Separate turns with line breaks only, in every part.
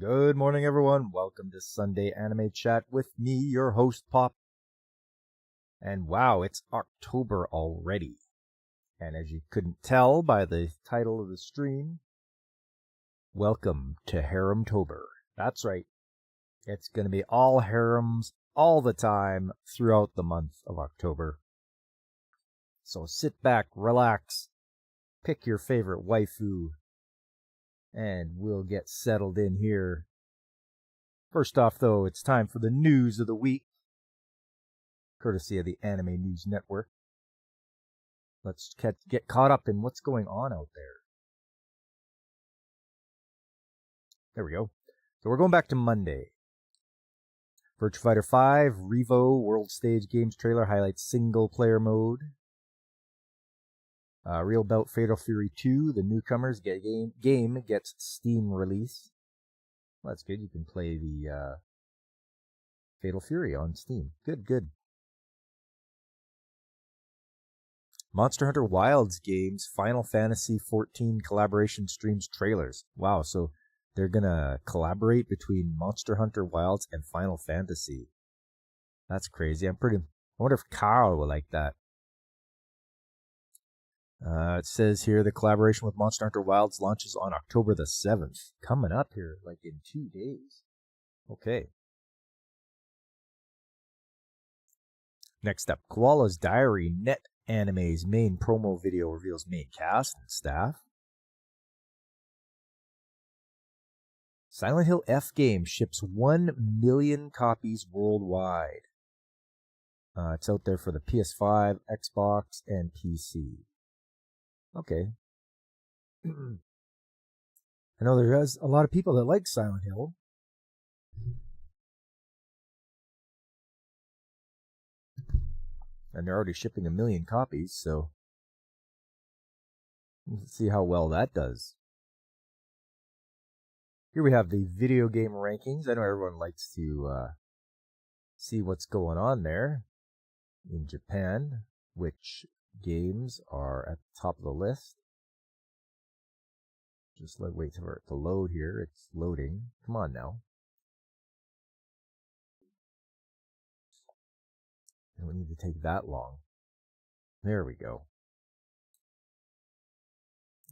Good morning, everyone. Welcome to Sunday Anime Chat with me, your host, Pop. And wow, it's October already. And as you couldn't tell by the title of the stream, welcome to Harem-tober. That's right. It's going to be all harems all the time throughout the month of October. So sit back, relax, pick your favorite waifu, and we'll get settled in here. First off, though, it's time for the news of the week, courtesy of the Anime News Network. Let's get caught up in what's going on out there. There we go. So we're going back to Monday. Virtua Fighter 5 Revo World Stage Games trailer highlights single-player mode. Real Bout Fatal Fury 2, the newcomers game gets Steam release. Well, that's good. You can play the Fatal Fury on Steam. Good. Monster Hunter Wilds games Final Fantasy XIV collaboration streams trailers. Wow, so they're gonna collaborate between Monster Hunter Wilds and Final Fantasy. That's crazy. I wonder if Carl will like that. It says here the collaboration with Monster Hunter Wilds launches on October the 7th. Coming up here, like in 2 days. Okay. Next up, Koala's Diary Net Anime's main promo video reveals main cast and staff. Silent Hill F game ships 1 million copies worldwide. It's out there for the PS5, Xbox, and PC. Okay. I know there's a lot of people that like Silent Hill. And they're already shipping 1 million copies, so let's see how well that does. Here we have the video game rankings. I know everyone likes to see what's going on there in Japan, which games are at the top of the list. Just wait for it to load here. It's loading. Come on now. I don't need to take that long. There we go.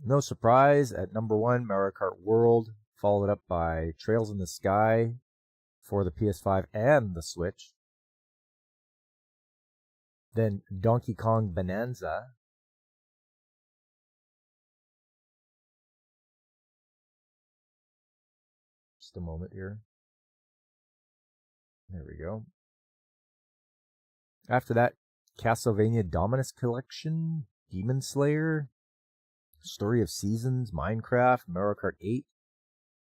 No surprise, at number 1, Mario Kart World, followed up by Trails in the Sky for the PS5 and the Switch. Then Donkey Kong Bonanza. Just a moment here. There we go. After that, Castlevania Dominus Collection, Demon Slayer, Story of Seasons, Minecraft, Mario Kart 8,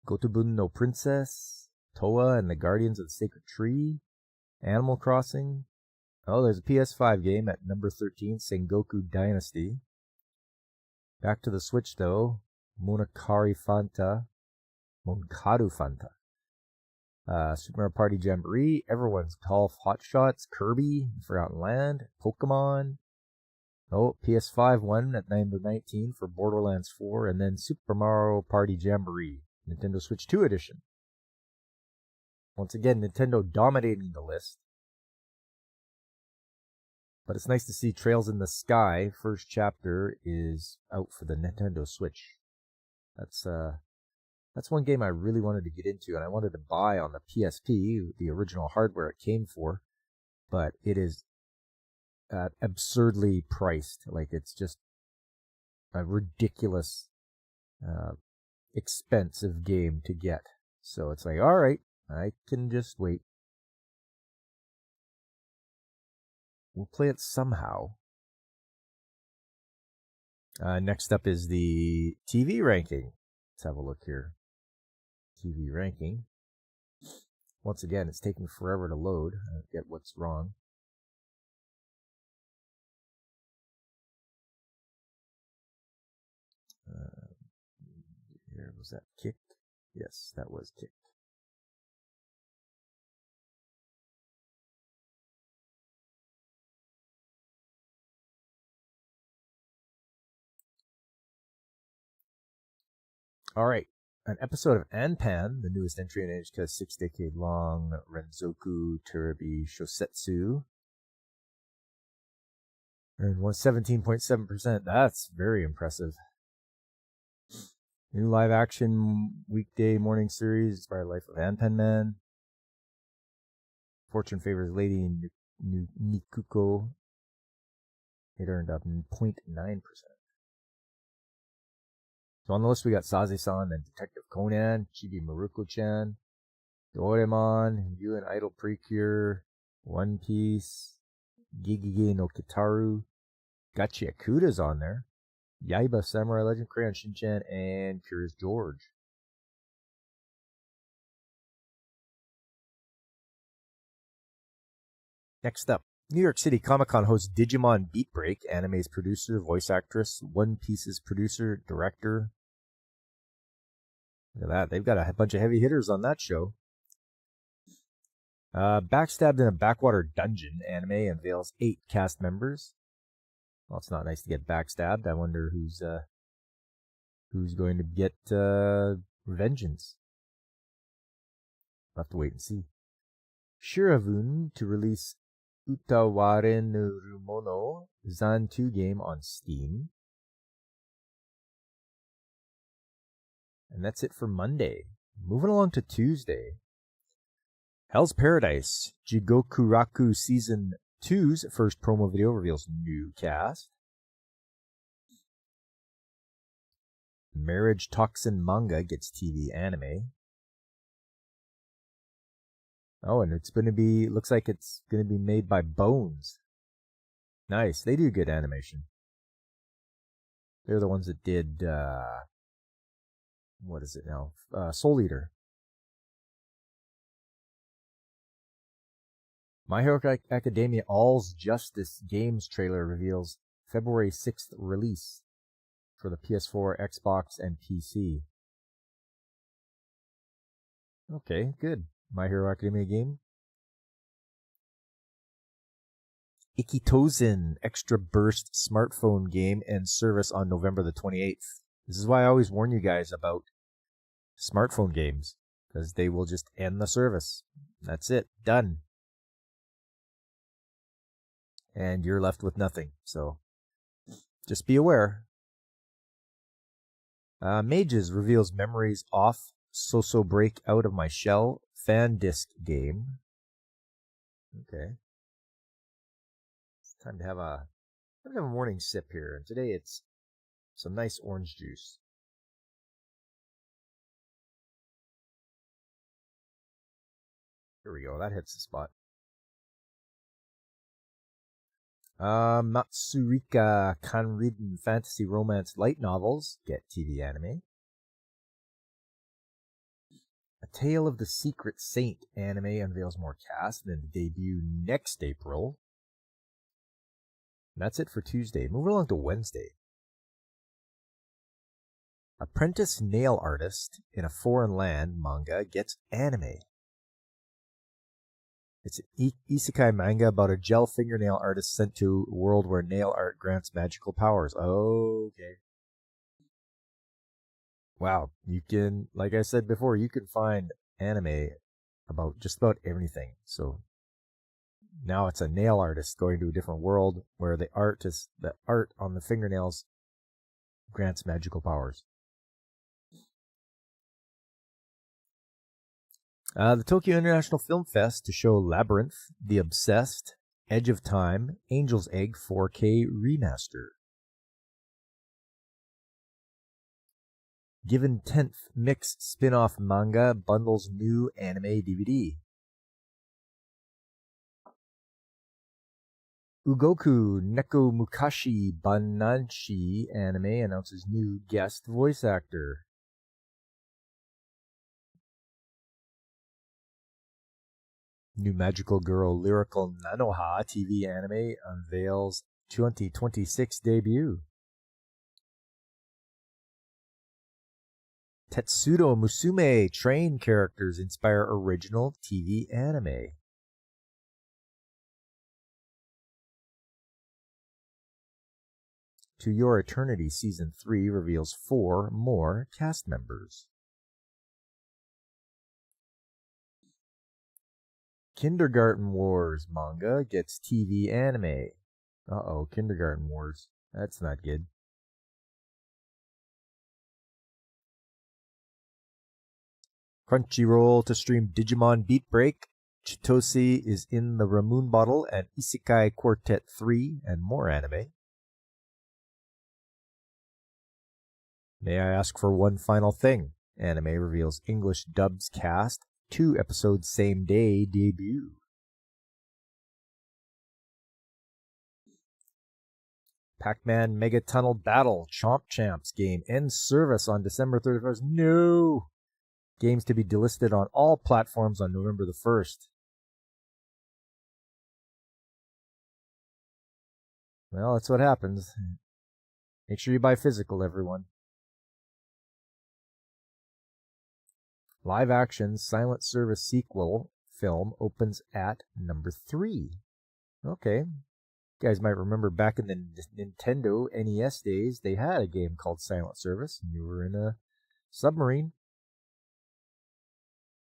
Gotobun no Princess, Toa and the Guardians of the Sacred Tree, Animal Crossing. Oh, there's a PS5 game at number 13, Sengoku Dynasty. Back to the Switch, though, Monokaru Fanta. Super Mario Party Jamboree, Everyone's Golf Hotshots, Kirby, Forgotten Land, Pokemon. Oh, PS5 one at number 19 for Borderlands 4, and then Super Mario Party Jamboree, Nintendo Switch 2 edition. Once again, Nintendo dominating the list. But it's nice to see Trails in the Sky. First chapter is out for the Nintendo Switch. That's one game I really wanted to get into, and I wanted to buy on the PSP, the original hardware it came for, but it is absurdly priced. Like, it's just a ridiculous, expensive game to get. So it's like, all right, I can just wait. We'll play it somehow. Next up is the TV ranking. Let's have a look here. TV ranking. Once again, it's taking forever to load. I don't get what's wrong. Here, was that kick? Yes, that was kick. All right. An episode of Anpan, the newest entry in NHK's 6-decade-long Renzoku Terebi Shosetsu, earned 17.7%. That's very impressive. New live-action weekday morning series inspired life of Anpan Man. Fortune favors Lady Nikuko. It earned up 0.9%. So on the list we got Saze-san, then Detective Conan, Chibi Maruko-chan, Doraemon, You and Idol Precure, One Piece, Gigige no Kitaru, Gachiakuda's on there, Yaiba Samurai Legend, Crayon Shinchan, and Curious George. Next up, New York City Comic-Con hosts Digimon Beat Break, anime's producer, voice actress, One Piece's producer, director. Look at that. They've got a bunch of heavy hitters on that show. Backstabbed in a Backwater Dungeon anime unveils 8 cast members. Well, it's not nice to get backstabbed. I wonder who's going to get vengeance. We'll have to wait and see. Shiravun to release Utaware no Rumono Zan 2 game on Steam. And that's it for Monday. Moving along to Tuesday. Hell's Paradise, Jigokuraku Season 2's first promo video reveals new cast. Marriage Toxin manga gets TV anime. Oh, and looks like it's going to be made by Bones. Nice, they do good animation. They're the ones that did, what is it now? Soul Eater. My Hero Academia All's Justice Games trailer reveals February 6th release for the PS4, Xbox, and PC. Okay, good. My Hero Academia game. Ikitozen Extra Burst smartphone game and service on November the 28th. This is why I always warn you guys about smartphone games, because they will just end the service. That's it. Done. And you're left with nothing. So just be aware. Mages reveals memories off So Break Out of My Shell fan disc game. Okay. It's time to have a morning sip here. And today it's some nice orange juice. Here we go. That hits the spot. Matsurika Kanriden fantasy romance light novels get TV anime. A Tale of the Secret Saint anime unveils more cast and then debut next April. And that's it for Tuesday. Moving along to Wednesday. Apprentice Nail Artist in a Foreign Land manga gets anime. It's an isekai manga about a gel fingernail artist sent to a world where nail art grants magical powers. Okay. Wow. You can, like I said before, you can find anime about just about everything. So now it's a nail artist going to a different world where the art on the fingernails grants magical powers. The Tokyo International Film Fest to show Labyrinth, The Obsessed, Edge of Time, Angel's Egg 4K Remaster. Given 10th Mix spin-off manga bundles new anime DVD. Ugoku Neko Mukashi Bananshi anime announces new guest voice actor. New Magical Girl Lyrical Nanoha TV anime unveils 2026 debut. Tetsudo Musume train characters inspire original TV anime. To Your Eternity Season 3 reveals 4 more cast members. Kindergarten Wars manga gets TV anime. Uh-oh, Kindergarten Wars. That's not good. Crunchyroll to stream Digimon Beat Break. Chitose is in the Ramoon Bottle and Isekai Quartet 3 and more anime. May I ask for one final thing? Anime reveals English dubs cast, 2 episodes same day debut. Pac-Man Mega Tunnel Battle Chomp Champs game ends service on December 31st. No! Games to be delisted on all platforms on November the 1st. Well, that's what happens. Make sure you buy physical, everyone. Live action Silent Service sequel film opens at number 3. Okay. You guys might remember back in the Nintendo NES days, they had a game called Silent Service, and you were in a submarine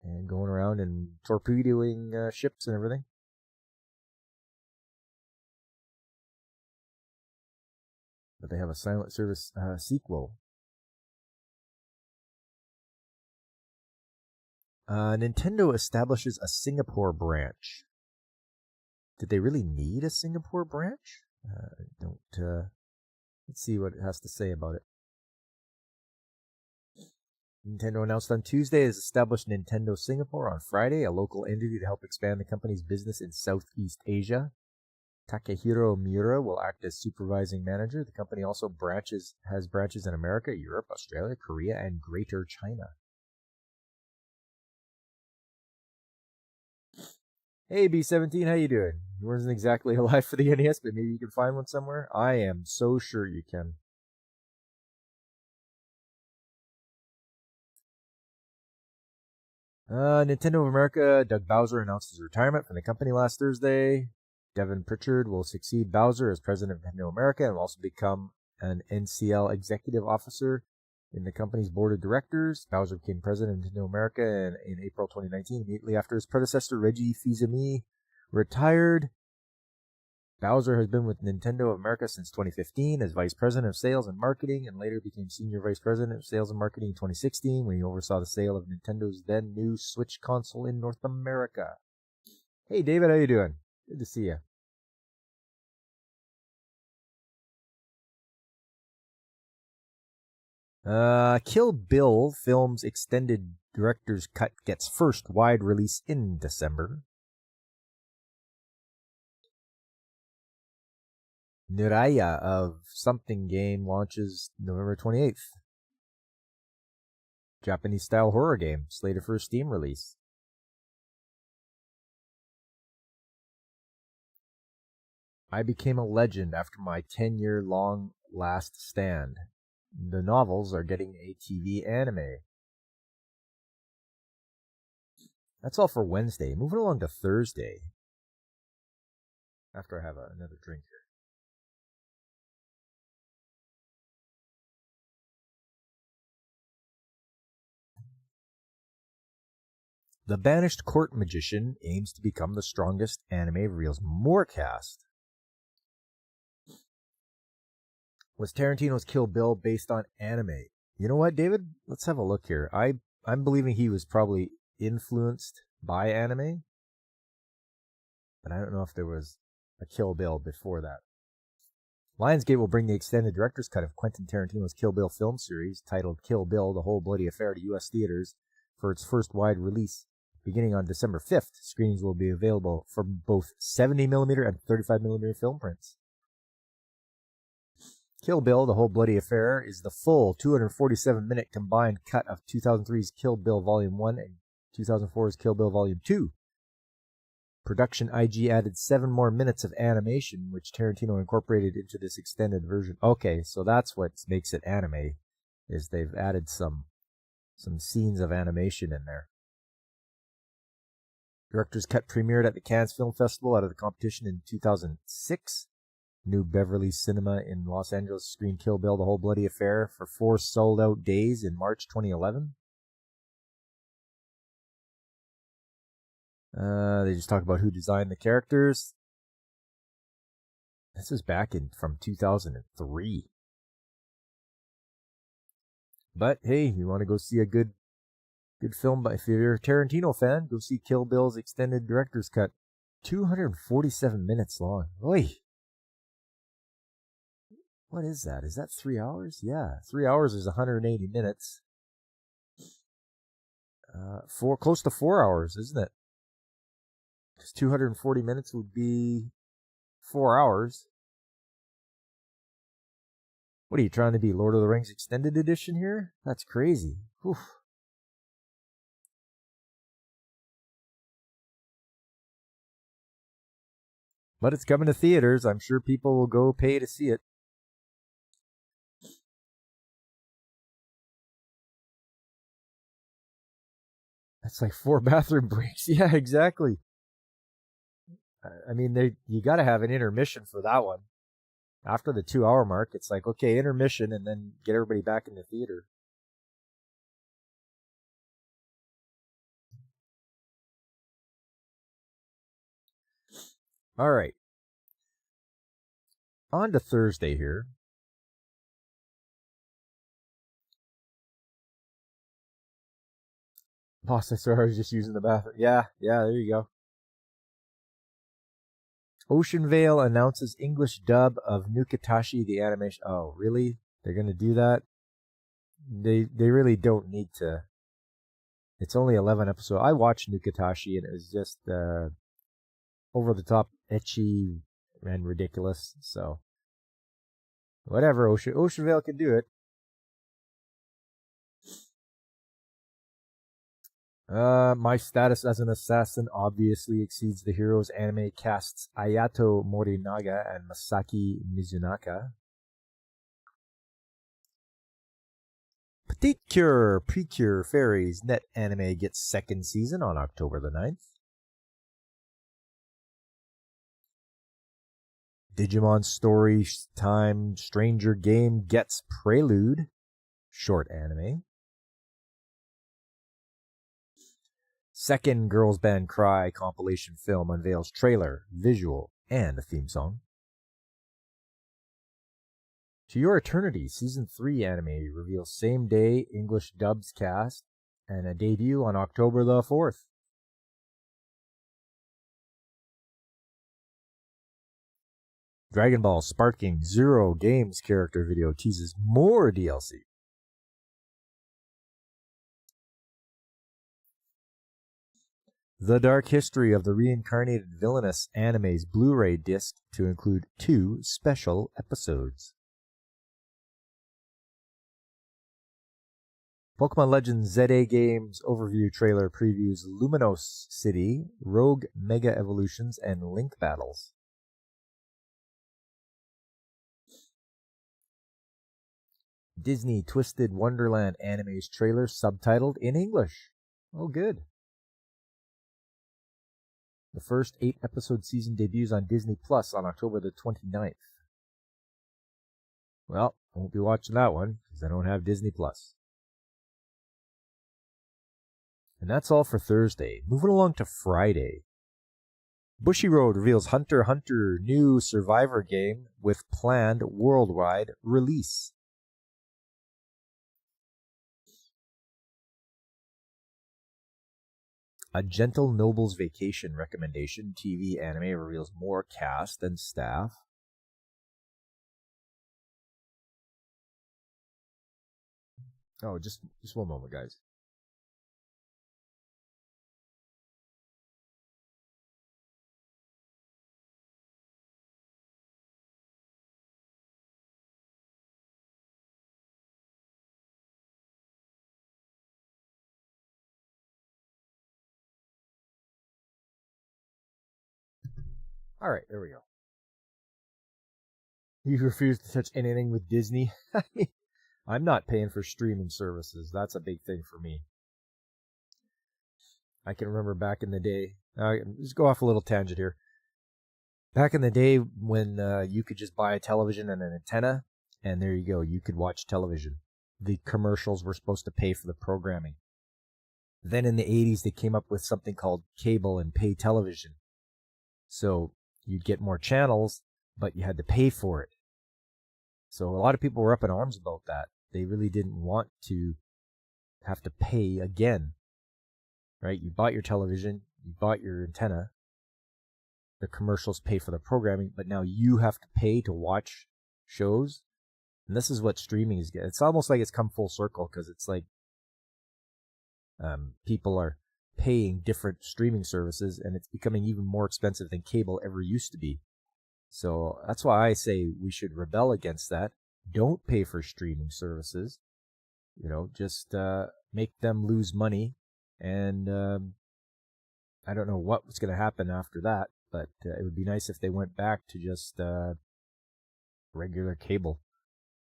and going around and torpedoing ships and everything. But they have a Silent Service sequel. Nintendo establishes a Singapore branch. Did they really need a Singapore branch? Let's see what it has to say about it. Nintendo announced on Tuesday it has established Nintendo Singapore on Friday, a local entity to help expand the company's business in Southeast Asia. Takehiro Miura will act as supervising manager. The company also has branches in America, Europe, Australia, Korea, and Greater China. Hey, B17, how you doing? You wasn't exactly alive for the NES, but maybe you can find one somewhere? I am so sure you can. Nintendo of America, Doug Bowser announced his retirement from the company last Thursday. Devin Pritchard will succeed Bowser as president of Nintendo America and will also become an NCL executive officer in the company's board of directors. Bowser became president of Nintendo America in April 2019, immediately after his predecessor, Reggie Fils-Aimé, retired. Bowser has been with Nintendo of America since 2015 as vice president of sales and marketing, and later became senior vice president of sales and marketing in 2016 when he oversaw the sale of Nintendo's then new Switch console in North America. Hey, David, how you doing? Good to see you. Kill Bill film's extended director's cut gets first wide release in December. Niraya of Something game launches November 28th. Japanese-style horror game slated for a Steam release. I became a legend after my 10-year-long last stand. The novels are getting a TV anime. That's all for Wednesday. Moving along to Thursday. After I have another drink here. The Banished Court Magician aims to become the strongest anime, reveals more cast. Was Tarantino's Kill Bill based on anime? You know what, David? Let's have a look here. I'm believing he was probably influenced by anime, but I don't know if there was a Kill Bill before that. Lionsgate will bring the extended director's cut of Quentin Tarantino's Kill Bill film series, titled Kill Bill, The Whole Bloody Affair, to U.S. theaters for its first wide release. Beginning on December 5th, screenings will be available for both 70mm and 35mm film prints. Kill Bill, The Whole Bloody Affair is the full 247-minute combined cut of 2003's Kill Bill Volume 1 and 2004's Kill Bill Volume 2. Production IG added 7 more minutes of animation, which Tarantino incorporated into this extended version. Okay, so that's what makes it anime, is they've added some scenes of animation in there. Director's Cut premiered at the Cannes Film Festival out of the competition in 2006. New Beverly Cinema in Los Angeles screened Kill Bill, The Whole Bloody Affair for 4 sold-out days in March 2011. They just talk about who designed the characters. This is back from 2003. But hey, you want to go see a good film, if you're a Tarantino fan, go see Kill Bill's extended director's cut. 247 minutes long. Oy. What is that? Is that 3 hours? Yeah, 3 hours is 180 minutes. Close to 4 hours, isn't it? Because 240 minutes would be 4 hours. What are you trying to be, Lord of the Rings extended edition here? That's crazy. Whew. But it's coming to theaters. I'm sure people will go pay to see it. That's like 4 bathroom breaks. Yeah, exactly. I mean, you got to have an intermission for that one. After the 2 hour mark, it's like, okay, intermission, and then get everybody back in the theater. All right. On to Thursday here. Boss, I swear I was just using the bathroom. Yeah, there you go. Ocean Vale announces English dub of Nukatashi the animation. Oh, really? They're going to do that? They really don't need to. It's only 11 episodes. I watched Nukatashi and it was just over the top, etchy, and ridiculous. So, whatever, Ocean Vale can do it. My status as an assassin obviously exceeds the Heroes anime casts Ayato Morinaga and Masaki Mizunaka. Petite Cure Precure Fairies Net anime gets second season on October the 9th. Digimon Story Time Stranger Game gets Prelude short anime. Second Girls Band Cry compilation film unveils trailer, visual, and a theme song. To Your Eternity Season 3 anime reveals same day English dubs cast and a debut on October the 4th. Dragon Ball Sparking Zero Games character video teases more DLC. The Dark History of the Reincarnated Villainous anime's Blu-ray disc to include 2 special episodes. Pokemon Legends ZA Games overview trailer previews Luminos City, Rogue Mega Evolutions, and Link battles. Disney Twisted Wonderland anime's trailer subtitled in English. Oh, good. The first 8-episode season debuts on Disney Plus on October the 29th. Well, I won't be watching that one because I don't have Disney Plus. And that's all for Thursday. Moving along to Friday. Bushiroad reveals Hunter x Hunter new Survivor game with planned worldwide release. A Gentle Noble's Vacation recommendation TV anime reveals more cast and staff. Oh, just one moment, guys. All right, there we go. You refuse to touch anything with Disney? I'm not paying for streaming services. That's a big thing for me. I can remember back in the day. Just go off a little tangent here. Back in the day when you could just buy a television and an antenna, and there you go. You could watch television. The commercials were supposed to pay for the programming. Then in the 80s, they came up with something called cable and pay television. So you'd get more channels, but you had to pay for it. So a lot of people were up in arms about that. They really didn't want to have to pay again, right? You bought your television, you bought your antenna, the commercials pay for the programming, but now you have to pay to watch shows. And this is what streaming is. It's almost like it's come full circle, because it's like people are paying different streaming services, and it's becoming even more expensive than cable ever used to be. So that's why I say we should rebel against that. Don't pay for streaming services. Just make them lose money. And I don't know what was going to happen after that, but it would be nice if they went back to just regular cable.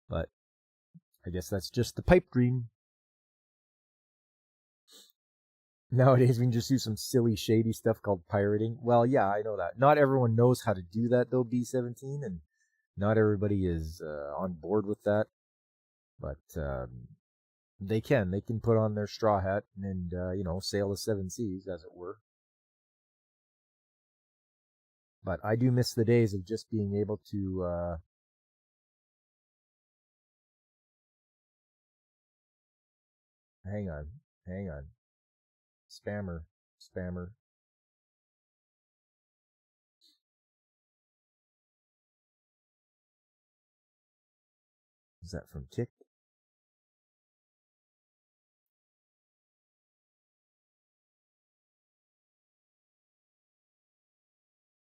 But I guess that's just the pipe dream. Nowadays, we can just do some silly, shady stuff called pirating. Well, yeah, I know that. Not everyone knows how to do that, though, B17, and not everybody is on board with that. But they can. They can put on their straw hat and, sail the seven seas, as it were. But I do miss the days of just being able to... Hang on. Spammer. Is that from Kick?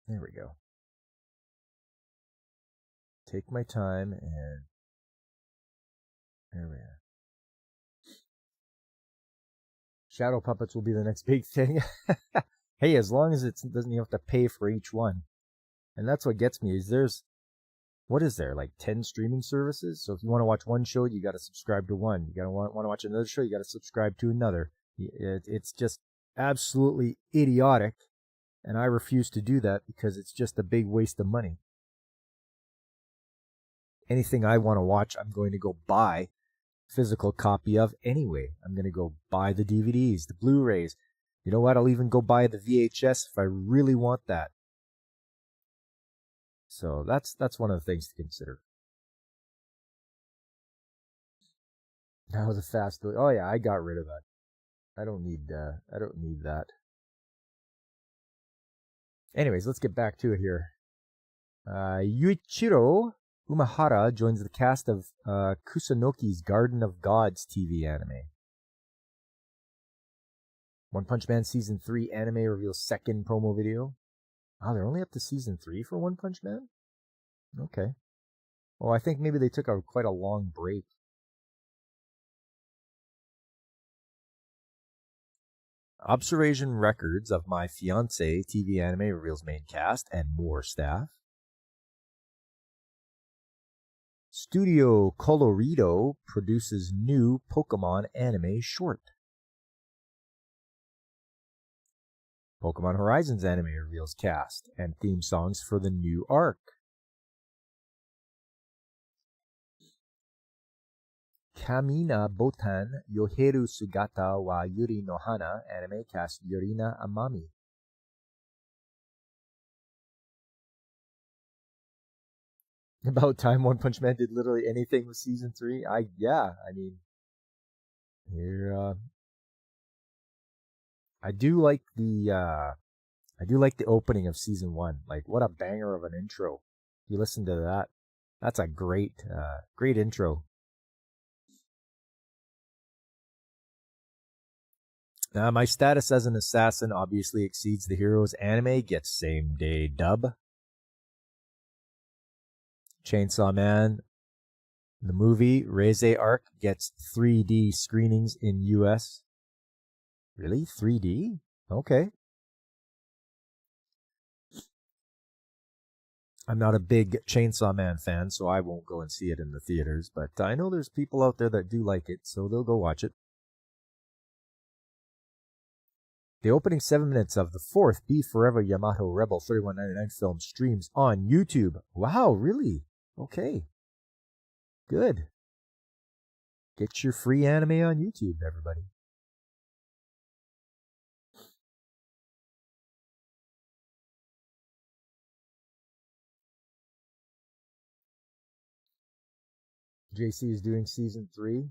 There we go. Take my time, and there we are. Shadow puppets will be the next big thing. Hey, as long as it doesn't have to pay for each one. And that's what gets me, is what is there, like 10 streaming services? So if you want to watch one show, you got to subscribe to one. You got to want to watch another show, you got to subscribe to another. It's just absolutely idiotic, and I refuse to do that because it's just a big waste of money. Anything I want to watch, I'm going to go buy physical copy of anyway. I'm going to go buy the DVDs, the Blu-rays. You know what? I'll even go buy the VHS if I really want that. So that's one of the things to consider. Now the fast. Oh yeah, I got rid of that. I don't need that. Anyways, let's get back to it here. Yuichiro Umehara joins the cast of Kusanoki's Garden of Gods TV anime. One Punch Man Season 3 anime reveals second promo video. Oh, they're only up to Season 3 for One Punch Man? Okay. Well, I think maybe they took quite a long break. Observation Records of My Fiancé TV anime reveals main cast and more staff. Studio Colorido produces new Pokemon anime short. Pokemon Horizons anime reveals cast and theme songs for the new arc. Kamina Botan Yoheru Sugata wa Yuri no Hana anime cast Yurina Amami. About time One Punch Man did literally anything with Season 3. I do like the opening of Season 1. Like, what a banger of an intro. You listen to that. That's a great intro. My status as an assassin obviously exceeds the hero's anime. Gets same day dub. Chainsaw Man, the movie Reize arc gets 3D screenings in US. Really? 3D? Okay. I'm not a big Chainsaw Man fan, so I won't go and see it in the theaters, but I know there's people out there that do like it, so they'll go watch it. The opening 7 minutes of the fourth Be Forever Yamato Rebel 3199 film streams on YouTube. Wow, really? Okay. Good. Get your free anime on YouTube, everybody. JC is doing season 3.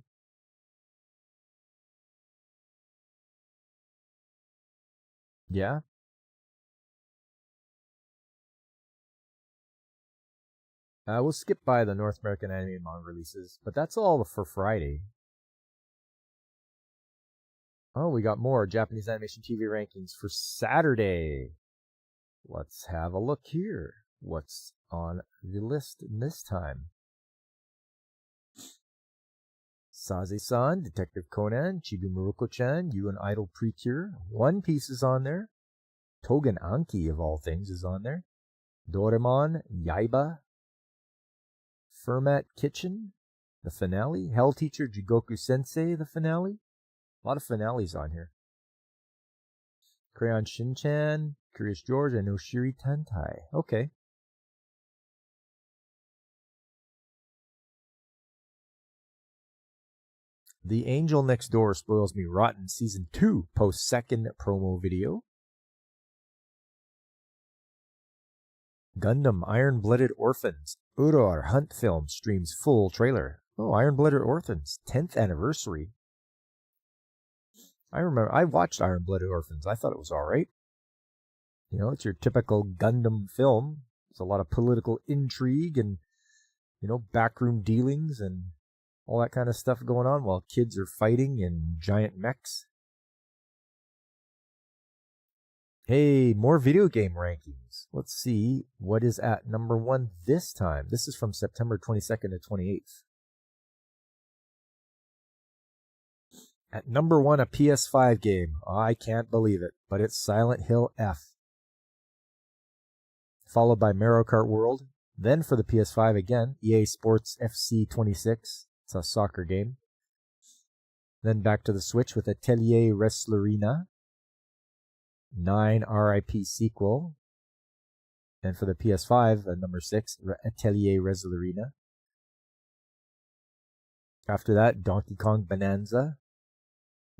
Yeah. We'll skip by the North American anime and manga releases, but that's all for Friday. Oh, we got more Japanese animation TV rankings for Saturday. Let's have a look here. What's on the list this time? Saze-san, Detective Conan, Chibi Maruko-chan, You and Idol Precure, One Piece is on there. Togen Anki, of all things, is on there. Doraemon, Yaiba, Fermat Kitchen, the finale. Hell Teacher, Jigoku Sensei, the finale. A lot of finales on here. Crayon Shin-chan, Curious George, and Oshiri Tentai. Okay. The Angel Next Door Spoils Me Rotten Season 2 post second promo video. Gundam Iron-Blooded Orphans Uror Hunt Film streams full trailer. Oh, Iron-Blooded Orphans 10th anniversary. I remember I watched Iron-Blooded Orphans. I thought it was all right. You know, it's your typical Gundam film. There's a lot of political intrigue and, you know, backroom dealings and all that kind of stuff going on while kids are fighting in giant mechs. Hey, more video game rankings. Let's see what is at number 1 this time. This is from September 22nd to 28th. At number 1, a PS5 game. Oh, I can't believe it, but it's Silent Hill F. Followed by Mario Kart World. Then for the PS5 again, EA Sports FC 26. It's a soccer game. Then back to the Switch with Atelier Wrestlerina. 9 RIP sequel. And for the PS5, number 6, Atelier Wrestlerina. After that, Donkey Kong Bonanza.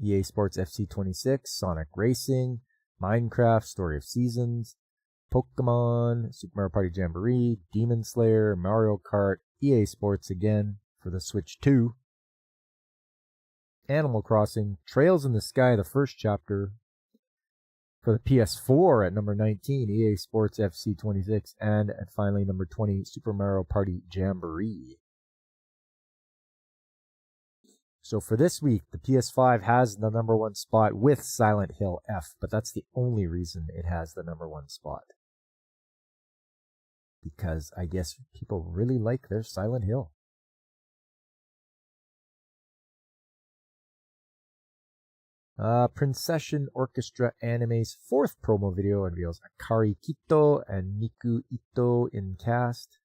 EA Sports FC 26, Sonic Racing, Minecraft, Story of Seasons, Pokemon, Super Mario Party Jamboree, Demon Slayer, Mario Kart, EA Sports again for the Switch 2, Animal Crossing, Trails in the Sky, the first chapter for the PS4 at number 19, EA Sports FC 26, and at finally number 20, Super Mario Party Jamboree. So for this week, the PS5 has the number 1 spot with Silent Hill F, but that's the only reason it has the number 1 spot. Because I guess people really like their Silent Hill. Princession Orchestra Anime's 4th promo video unveils Akari Kito and Miku Ito in cast.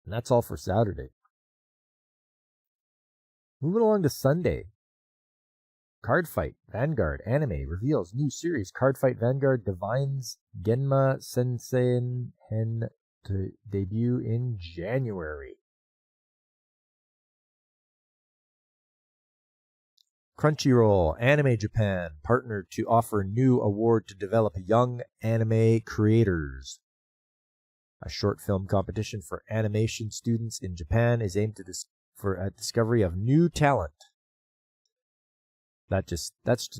And that's all for Saturday. Moving along to Sunday. Cardfight Vanguard Anime reveals new series Cardfight Vanguard Divines Genma Sensen Hen to debut in January. Crunchyroll Anime Japan partnered to offer new award to develop young anime creators. A short film competition for animation students in Japan is aimed for a discovery of new talent. That's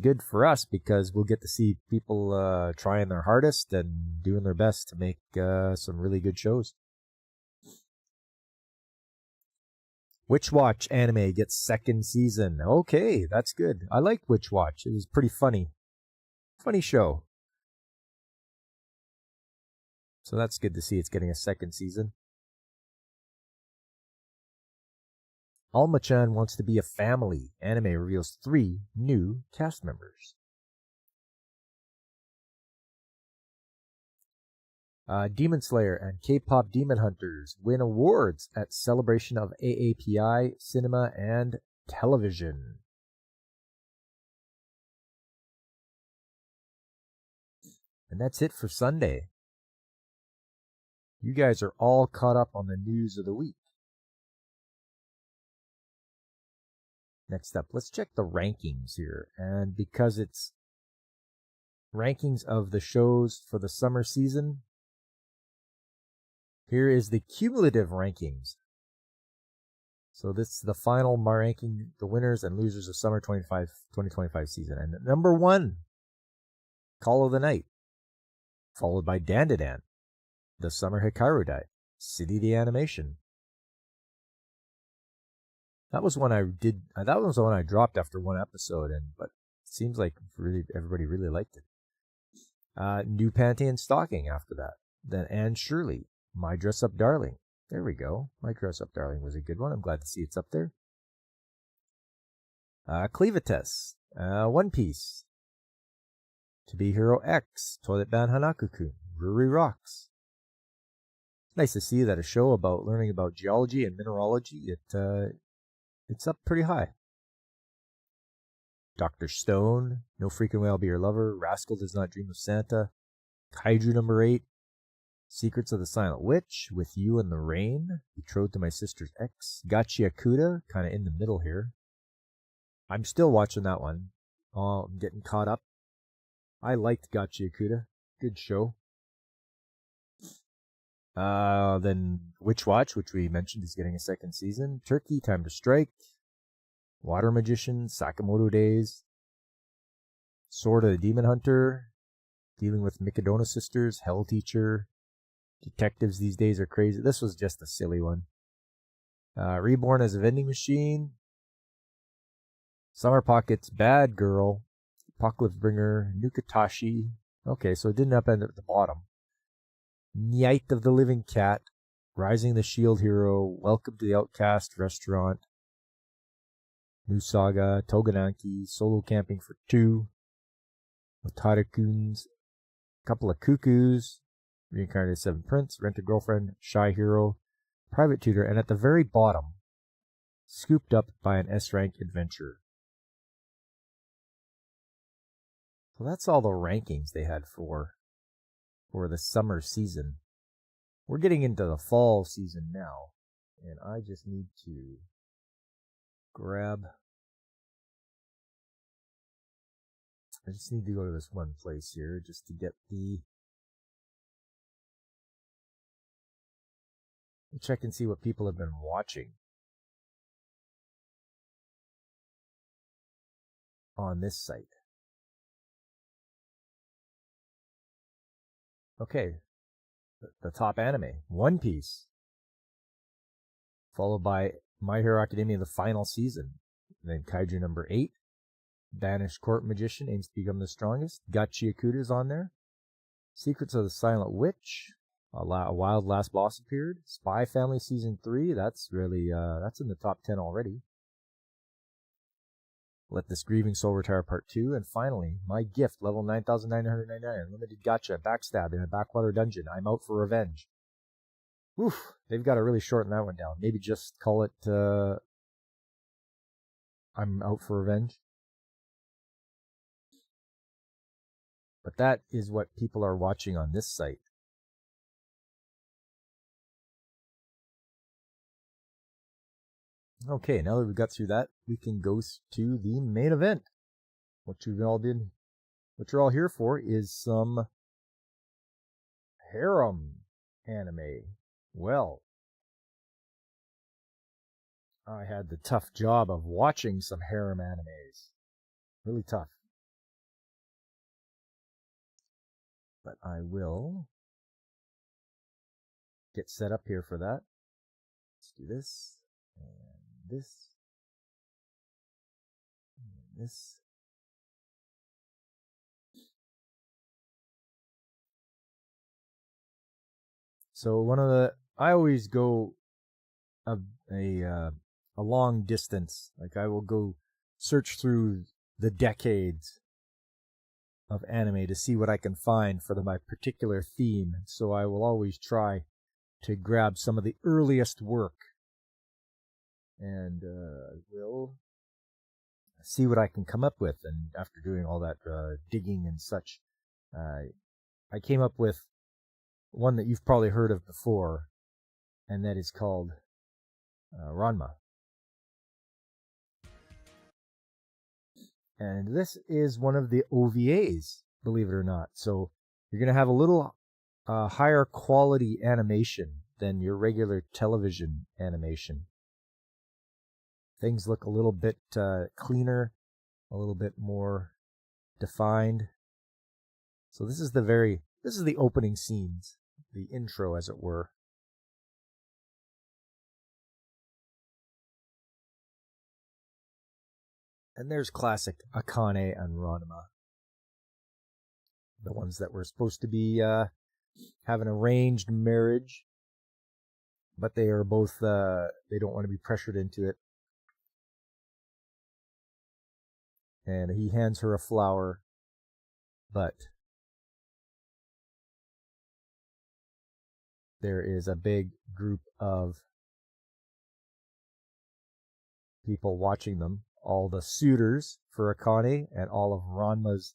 good for us because we'll get to see people trying their hardest and doing their best to make some really good shows. Witch Watch anime gets 2nd season. Okay, that's good. I liked Witch Watch. It was pretty funny. Funny show. So that's good to see it's getting a 2nd season. Alma-chan Wants to Be a Family. Anime reveals 3 new cast members. Demon Slayer and K-pop Demon Hunters win awards at celebration of AAPI Cinema and Television. And that's it for Sunday. You guys are all caught up on the news of the week. Next up, let's check the rankings here. And because it's rankings of the shows for the summer season, Here is the cumulative rankings. So this is the final ranking, the winners and losers of summer 2025 season. And number 1, Call of the Night, followed by Dandadan, The Summer Hikaru Dai, City the Animation. That was one I did. That was the one I dropped after one episode, but it seems like everybody really liked it. New Panty and Stocking after that. Then Anne Shirley, My Dress Up Darling. There we go. My Dress Up Darling was a good one. I'm glad to see it's up there. Cleavites, One Piece, To Be Hero X, Toilet Ban Hanaku-kun, Ruri Rocks. Nice to see that a show about learning about geology and mineralogy, it's up pretty high. Dr. Stone, No Freaking Way I'll Be Your Lover, Rascal Does Not Dream of Santa, Kaiju number 8, Secrets of the Silent Witch, With You in the Rain, Betrothed to My Sister's Ex, Gachiakuda, kind of in the middle here. I'm still watching that one. I'm getting caught up. I liked Gachiakuda. Good show. Then Witch Watch, which we mentioned is getting a second season. Turkey, Time to Strike. Water Magician, Sakamoto Days. Sword of the Demon Hunter. Dealing with Mikadona Sisters, Hell Teacher. Detectives These Days Are Crazy. This was just a silly one. Reborn as a Vending Machine. Summer Pockets, Bad Girl. Apocalypse Bringer, Nukatashi. Okay, so it didn't end at the bottom. Night of the Living Cat, Rising the Shield Hero, Welcome to the Outcast Restaurant, New Saga, Togananki, Solo Camping for 2, Otaru-kun's, Couple of Cuckoos, Reincarnated 7 Prince, Rent a Girlfriend, Shy Hero, Private Tutor, and at the very bottom, scooped up by an S-rank adventure. So that's all the rankings they had for the summer season. We're getting into the fall season now, and I just need to I just need to go to this one place here just to get check and see what people have been watching on this site. Okay, the top anime, One Piece, followed by My Hero Academia, the final season, then Kaiju number 8, Banished Court Magician Aims to Become the Strongest, Gachiakuda's on there, Secrets of the Silent Witch, A Wild Last Boss appeared, Spy Family Season 3, that's really, that's in the top 10 already, Let This Grieving Soul Retire Part 2, and finally, My Gift, level 9,999, Limited Gacha, Backstab in a Backwater Dungeon, I'm Out for Revenge. Oof, they've got to really shorten that one down. Maybe just call it, I'm Out for Revenge. But that is what people are watching on this site. Okay, now that we've got through that, we can go to the main event. What you're all here for is some harem anime. Well, I had the tough job of watching some harem animes. Really tough. But I will get set up here for that. Let's do this, and this, and this. So I always go a long distance. Like I will go search through the decades of anime to see what I can find for my particular theme. So I will always try to grab some of the earliest work and will see what I can come up with. And after doing all that digging and such, I came up with one that you've probably heard of before, and that is called Ranma. And this is one of the OVAs, believe it or not. So you're going to have a little higher quality animation than your regular television animation. Things look a little bit cleaner, a little bit more defined. So this is the opening scenes, the intro, as it were. And there's classic Akane and Ranma. The ones that were supposed to be have an arranged marriage, but they are both, they don't want to be pressured into it. And he hands her a flower, but there is a big group of people watching them, all the suitors for Akane and all of Ranma's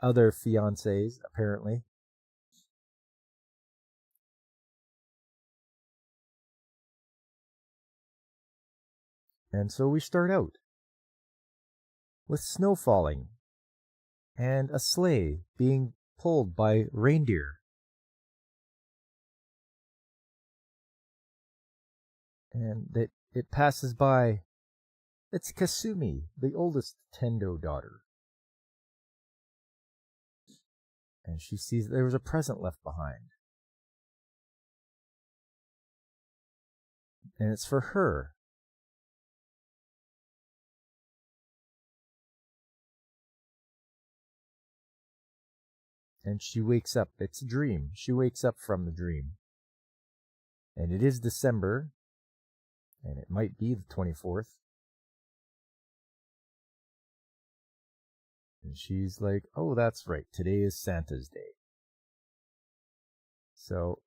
other fiancés, apparently. And so we start out with snow falling and a sleigh being pulled by reindeer. And it passes by. It's Kasumi, the oldest Tendo daughter. And she sees there was a present left behind. And it's for her. And she wakes up. It's a dream. She wakes up from the dream. And it is December. And it might be the 24th. And she's like, oh, that's right. Today is Santa's Day. So,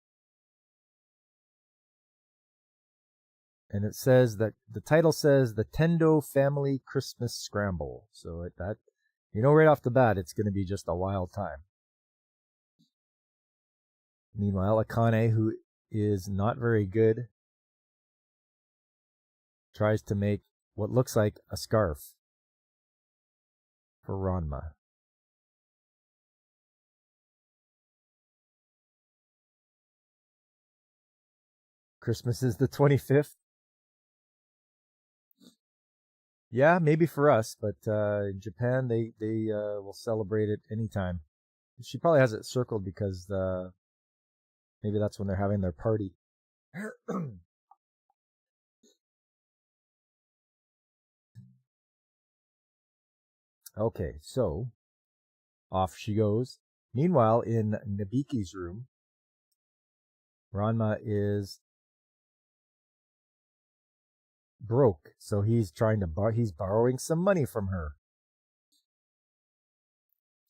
and it says that the title says the Tendo Family Christmas Scramble. So that, you know, right off the bat, it's going to be just a wild time. Meanwhile, Akane, who is not very good, tries to make what looks like a scarf for Ranma. Christmas is the 25th. Yeah, maybe for us, but in Japan, they will celebrate it anytime. She probably has it circled because maybe that's when they're having their party. Okay, so off she goes. Meanwhile, in Nabiki's room, Ranma is broke, so he's trying to he's borrowing some money from her.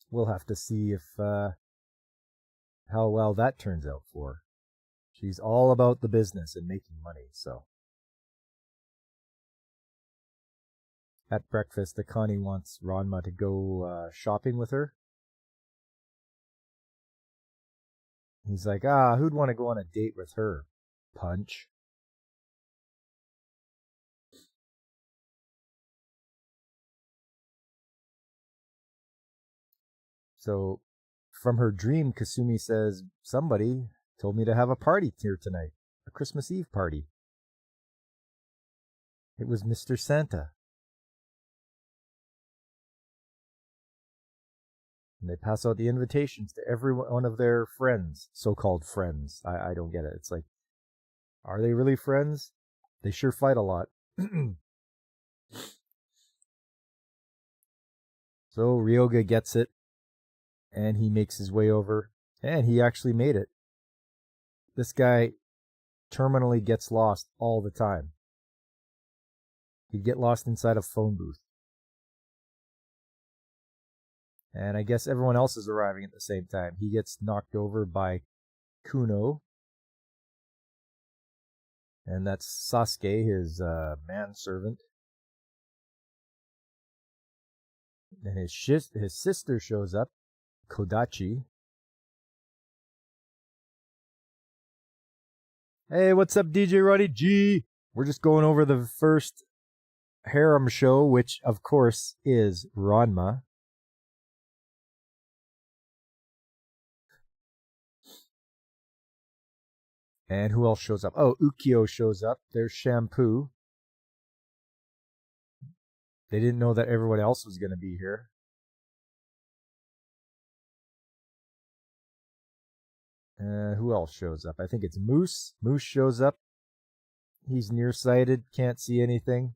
We'll have to see if how well that turns out for her. She's all about the business and making money, so. At breakfast, Akane wants Ranma to go shopping with her. He's like, who'd want to go on a date with her? Punch. So, from her dream, Kasumi says, somebody told me to have a party here tonight. A Christmas Eve party. It was Mr. Santa. And they pass out the invitations to every one of their friends, so-called friends. I don't get it. It's like, are they really friends? They sure fight a lot. So Ryoga gets it, and he makes his way over, and he actually made it. This guy terminally gets lost all the time. He'd get lost inside a phone booth. And I guess everyone else is arriving at the same time. He gets knocked over by Kuno. And that's Sasuke, his manservant. And his sister shows up, Kodachi. Hey, what's up, DJ Roddy G? We're just going over the first harem show, which, of course, is Ranma. And who else shows up? Oh, Ukyo shows up. There's Shampoo. They didn't know that everyone else was going to be here. Who else shows up? I think it's Moose. Moose shows up. He's nearsighted, can't see anything.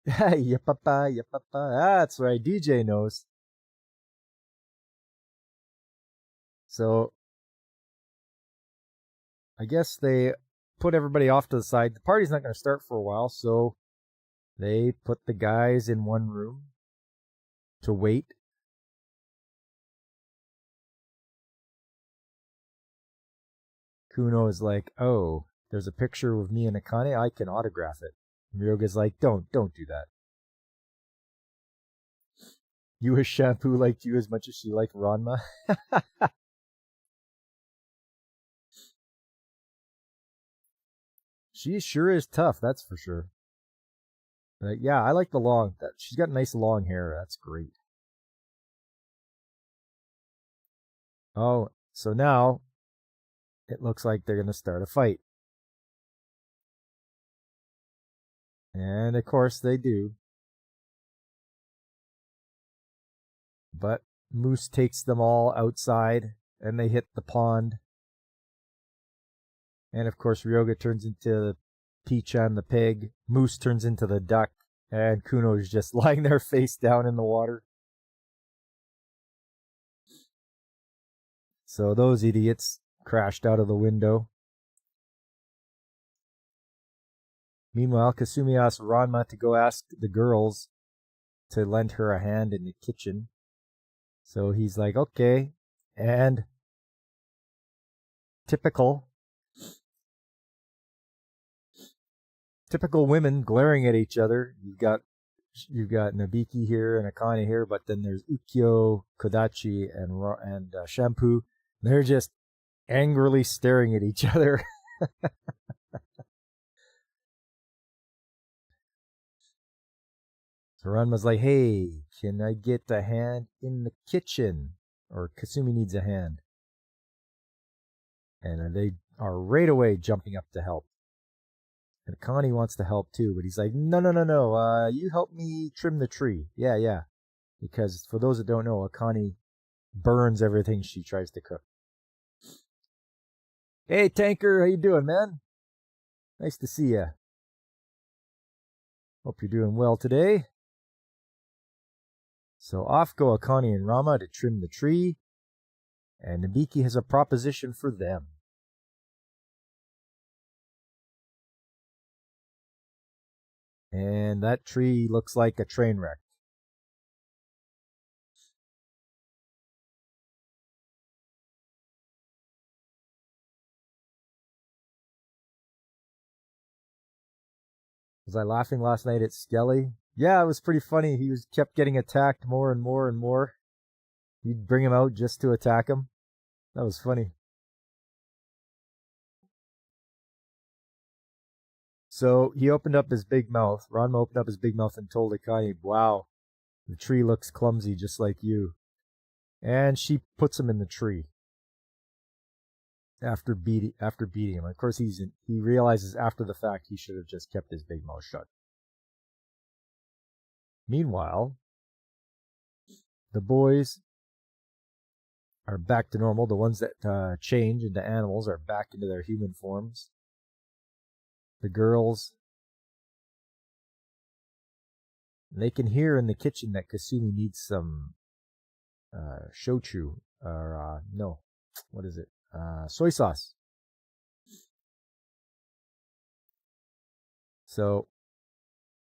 Yapapa, yapapa. Ah, that's right. DJ knows. So I guess they put everybody off to the side. The party's not going to start for a while, so they put the guys in one room to wait. Kuno is like, oh, there's a picture of me and Akane. I can autograph it. And Ryoga's like, don't do that. You wish Shampoo liked you as much as she liked Ranma? She sure is tough, that's for sure. But yeah, I like the long. She's got nice long hair. That's great. Oh, so now it looks like they're going to start a fight. And of course they do. But Moose takes them all outside and they hit the pond. And of course Ryoga turns into Peach-chan the pig. Moose turns into the duck. And Kuno's just lying there face down in the water. So those idiots crashed out of the window. Meanwhile, Kasumi asks Ranma to go ask the girls to lend her a hand in the kitchen. So he's like, okay. And typical women glaring at each other. You've got Nabiki here and Akane here, but then there's Ukyo, Kodachi, and Shampoo. They're just angrily staring at each other. So Ranma's like, hey, can I get a hand in the kitchen? Or Kasumi needs a hand. And they are right away jumping up to help. And Akane wants to help too, but he's like, no. You help me trim the tree. Yeah. Because for those that don't know, Akane burns everything she tries to cook. Hey, Tanker, how you doing, man? Nice to see ya. Hope you're doing well today. So off go Akane and Rama to trim the tree, and Nabiki has a proposition for them. And that tree looks like a train wreck. Was I laughing last night at Skelly? Yeah, it was pretty funny. He kept getting attacked more and more and more. You'd bring him out just to attack him. That was funny. So he opened up his big mouth. Ranma opened up his big mouth and told Akane, wow, the tree looks clumsy just like you. And she puts him in the tree. After beating him. Of course, he realizes after the fact he should have just kept his big mouth shut. Meanwhile, the boys are back to normal. The ones that change into animals are back into their human forms. The girls, they can hear in the kitchen that Kasumi needs some shochu, or no, what is it? Soy sauce. So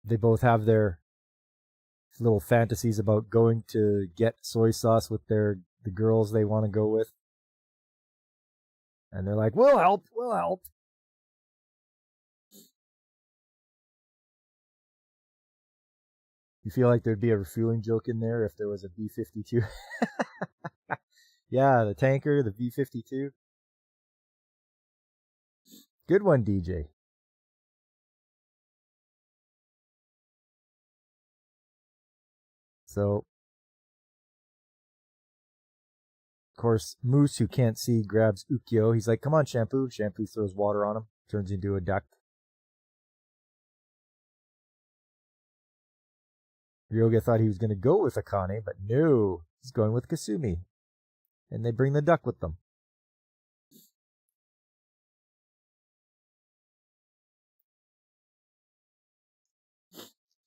they both have their little fantasies about going to get soy sauce with the girls they want to go with. And they're like, we'll help. You feel like there'd be a refueling joke in there if there was a B-52? Yeah, the tanker, the B-52. Good one, DJ. So Of course, Moose, who can't see, grabs Ukyo. He's like, come on, Shampoo. Shampoo throws water on him, turns into a duck. Ryoga thought he was going to go with Akane, but no, he's going with Kasumi. And they bring the duck with them.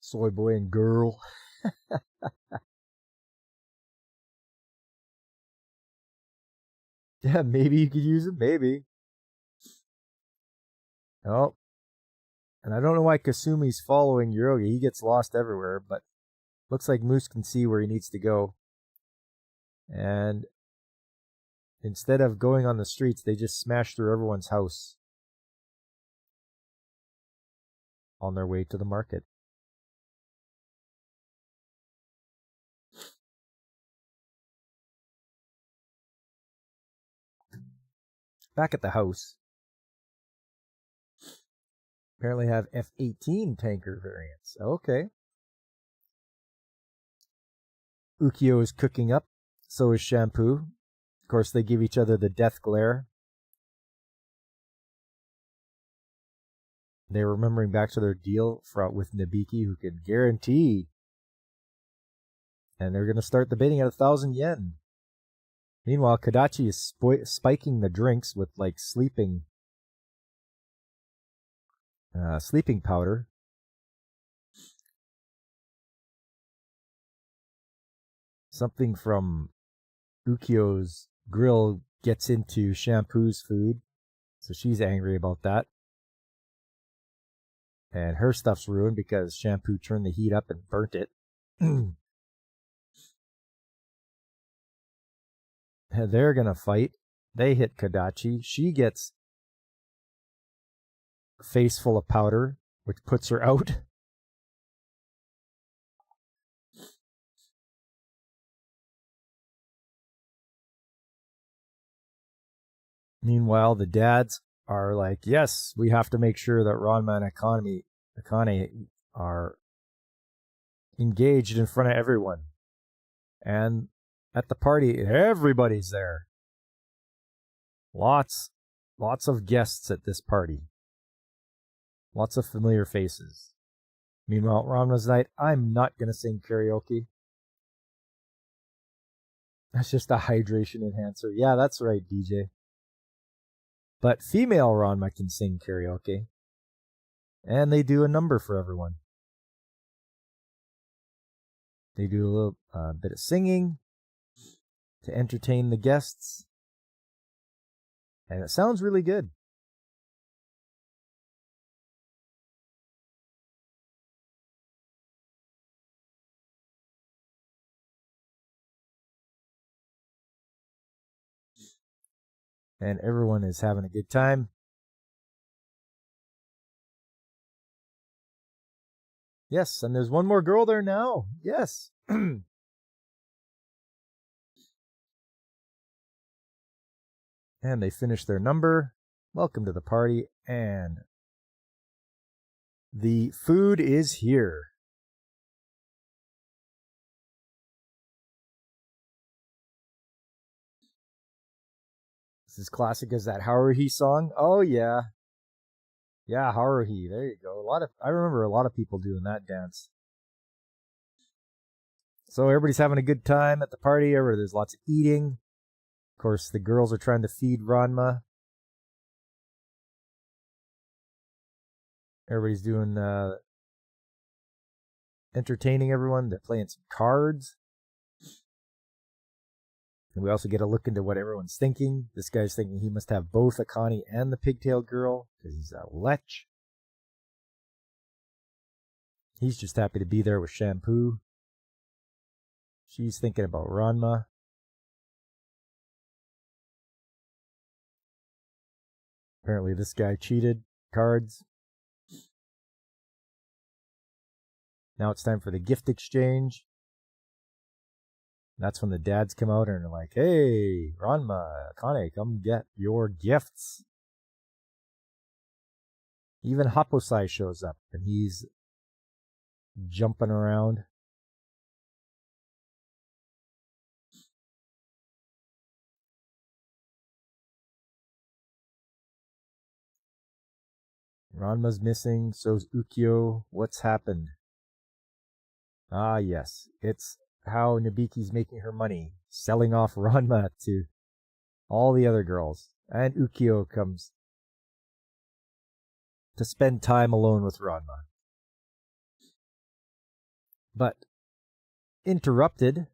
Soy boy and girl. Yeah, maybe you could use him, maybe. Oh. And I don't know why Kasumi's following Ryoga. He gets lost everywhere, but looks like Moose can see where he needs to go. And instead of going on the streets, they just smash through everyone's house on their way to the market. Back at the house, apparently have F-18 tanker variants. Okay. Ukyo is cooking up. So is Shampoo. Of course, they give each other the death glare. They're remembering back to their deal with Nabiki, who can guarantee. And they're going to start the bidding at 1,000 yen. Meanwhile, Kadachi is spiking the drinks with like sleeping powder. Something from Ukyo's grill gets into Shampoo's food, so she's angry about that. And her stuff's ruined because Shampoo turned the heat up and burnt it. They're gonna fight. They hit Kadachi. She gets a face full of powder, which puts her out. Meanwhile, the dads are like, yes, we have to make sure that Ranma and Akane are engaged in front of everyone. And at the party, everybody's there. Lots of guests at this party. Lots of familiar faces. Meanwhile, Ranma's night, I'm not going to sing karaoke. That's just a hydration enhancer. Yeah, that's right, DJ. But female Ranma can sing karaoke. And they do a number for everyone. They do a little bit of singing to entertain the guests. And it sounds really good. And everyone is having a good time. Yes, and there's one more girl there now. Yes. And they finish their number. Welcome to the party. And the food is here. This is classic as that Haruhi song. Oh, yeah. Yeah, Haruhi. There you go. I remember a lot of people doing that dance. So everybody's having a good time at the party. There's lots of eating. Of course, the girls are trying to feed Ranma. Everybody's doing entertaining everyone. They're playing some cards. And we also get a look into what everyone's thinking. This guy's thinking he must have both Akane and the pigtail girl because he's a lech. He's just happy to be there with Shampoo. She's thinking about Ranma. Apparently this guy cheated cards. Now it's time for the gift exchange. That's when the dads come out and are like, hey, Ranma, Akane, come get your gifts. Even Happosai shows up, and he's jumping around. Ranma's missing, so's Ukyo. What's happened? Ah, yes. It's how Nabiki's making her money, selling off Ranma to all the other girls. And Ukyo comes to spend time alone with Ranma. But interrupted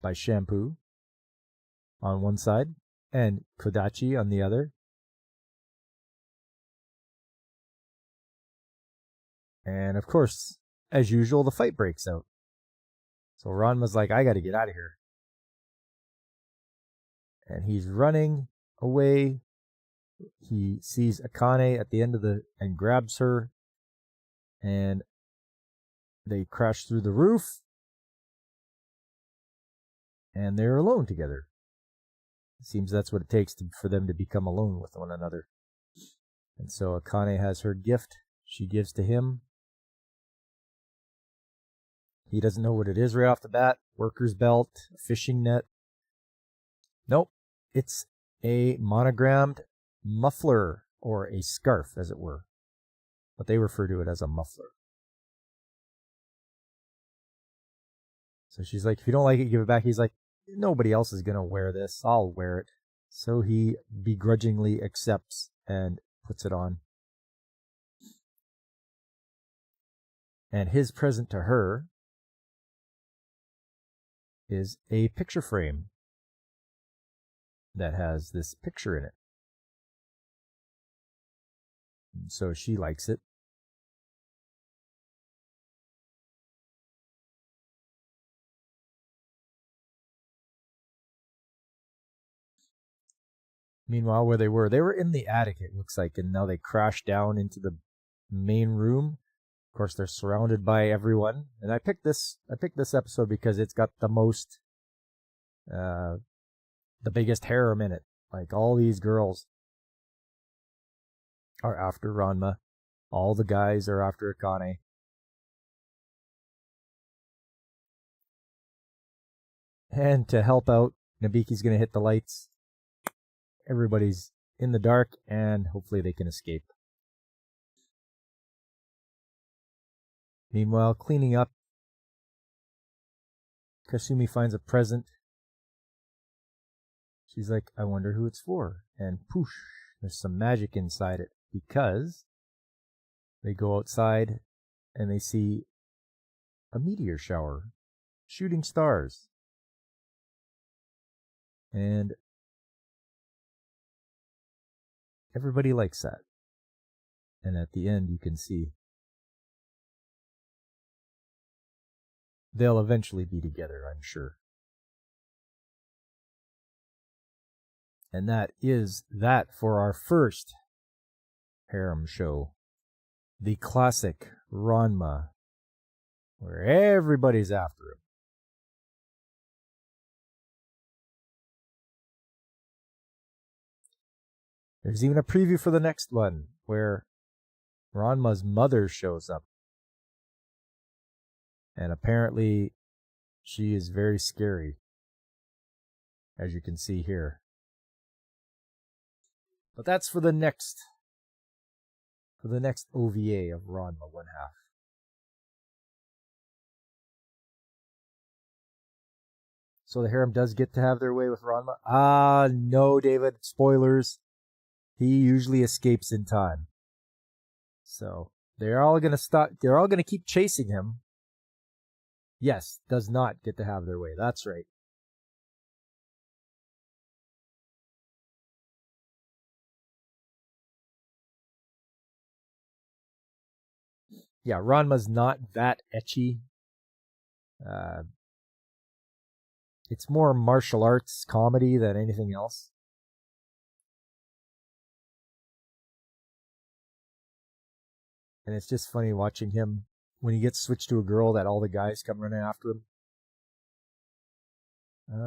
by Shampoo on one side and Kodachi on the other. And of course, as usual, the fight breaks out. So Ranma's like, I gotta get out of here. And he's running away. He sees Akane at the end of and grabs her. And they crash through the roof. And they're alone together. It seems that's what it takes for them to become alone with one another. And so Akane has her gift she gives to him. He doesn't know what it is right off the bat. Worker's belt, a fishing net. Nope. It's a monogrammed muffler, or a scarf, as it were. But they refer to it as a muffler. So she's like, if you don't like it, give it back. He's like, nobody else is going to wear this. I'll wear it. So he begrudgingly accepts and puts it on. And his present to her is a picture frame that has this picture in it. And so she likes it. Meanwhile, where they were in the attic, it looks like, and now they crash down into the main room. Of course, they're surrounded by everyone. And I picked this episode because it's got the most, the biggest harem in it. Like, all these girls are after Ranma. All the guys are after Akane. And to help out, Nabiki's going to hit the lights. Everybody's in the dark, and hopefully they can escape. Meanwhile, cleaning up, Kasumi finds a present. She's like, I wonder who it's for. And poosh, there's some magic inside it, because they go outside and they see a meteor shower shooting stars. And everybody likes that. And at the end, you can see they'll eventually be together, I'm sure. And that is that for our first harem show. The classic Ranma, where everybody's after him. There's even a preview for the next one, where Ranma's mother shows up. And apparently, she is very scary, as you can see here. But that's for the next OVA of Ranma 1/2. So the harem does get to have their way with Ranma. Ah, no, David. Spoilers. He usually escapes in time. So they're all going to stop. They're all going to keep chasing him. Yes, does not get to have their way. That's right. Yeah, Ranma's not that ecchi. It's more martial arts comedy than anything else. And it's just funny watching him when he gets switched to a girl that all the guys come running after him.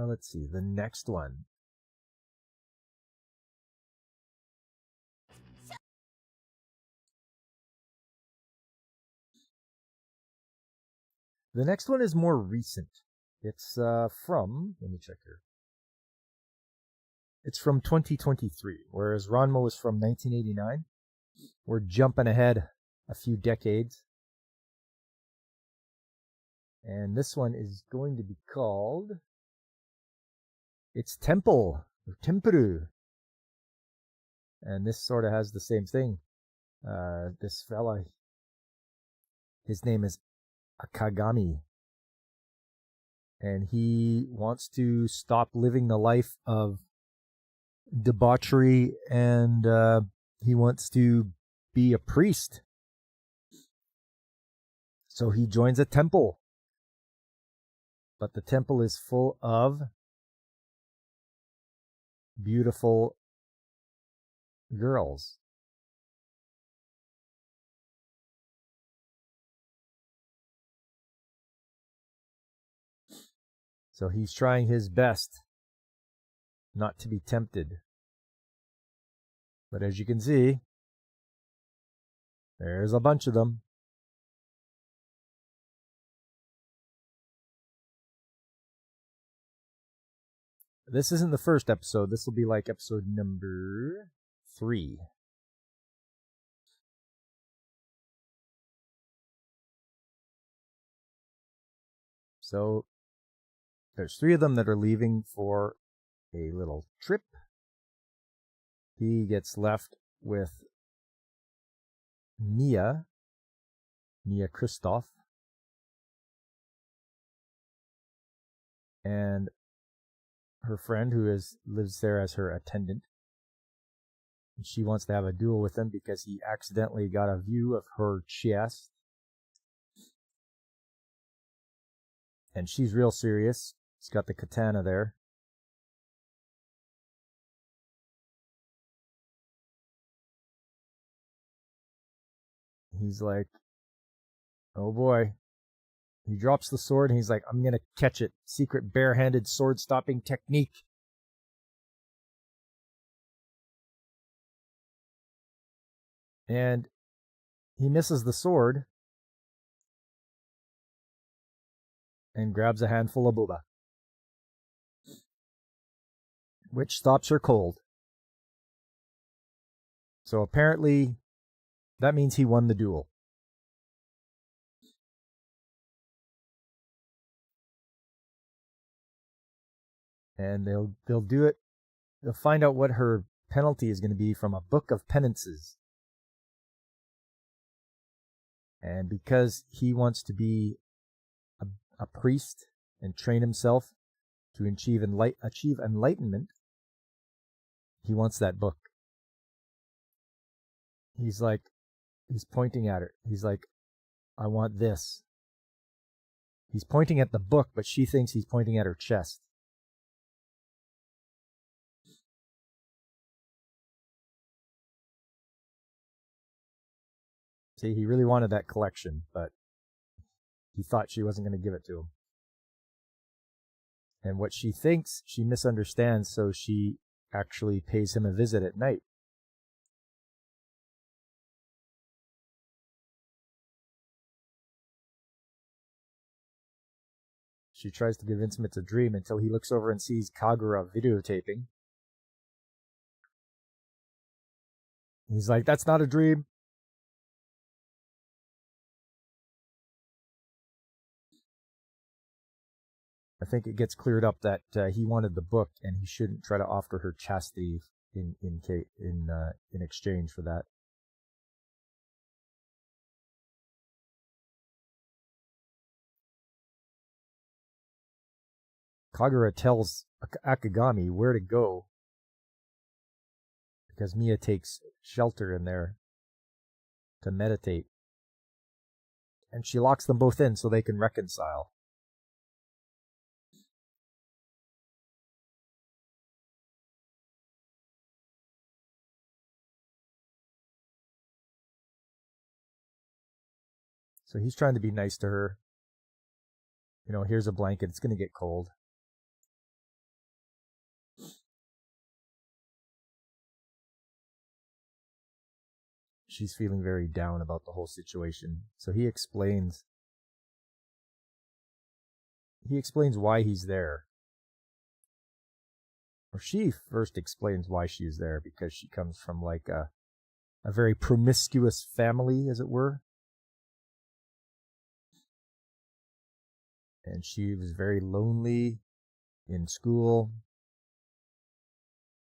Let's see, the next one. The next one is more recent. It's from, let me check here. It's from 2023, whereas Ranma was from 1989. We're jumping ahead a few decades. And this one is going to be called... It's Temple, or Tempuru. And this sort of has the same thing. This fella, his name is Akagami. And he wants to stop living the life of debauchery, and he wants to be a priest. So he joins a temple. But the temple is full of beautiful girls. So he's trying his best not to be tempted. But as you can see, there's a bunch of them. This isn't the first episode. This will be like episode number 3. So there's 3 of them that are leaving for a little trip. He gets left with Mia Kristoff, and her friend who lives there as her attendant. And she wants to have a duel with him because he accidentally got a view of her chest. And she's real serious. He's got the katana there. He's like, oh boy. He drops the sword and he's like, I'm going to catch it. Secret barehanded sword stopping technique. And he misses the sword and grabs a handful of booba, which stops her cold. So apparently that means he won the duel. And they'll do it. They'll find out what her penalty is going to be from a book of penances. And because he wants to be a priest and train himself to achieve enlightenment, he wants that book. He's pointing at her. He's like, I want this. He's pointing at the book, but she thinks he's pointing at her chest. See, he really wanted that collection, but he thought she wasn't going to give it to him. And what she thinks, she misunderstands, so she actually pays him a visit at night. She tries to convince him it's a dream until he looks over and sees Kagura videotaping. He's like, that's not a dream. I think it gets cleared up that he wanted the book and he shouldn't try to offer her chastity in exchange for that. Kagura tells Akagami where to go because Mia takes shelter in there to meditate. And she locks them both in so they can reconcile. So he's trying to be nice to her. You know, here's a blanket. It's going to get cold. She's feeling very down about the whole situation. So he explains why he's there. Or she first explains why she's there, because she comes from like a a very promiscuous family, as it were. And she was very lonely in school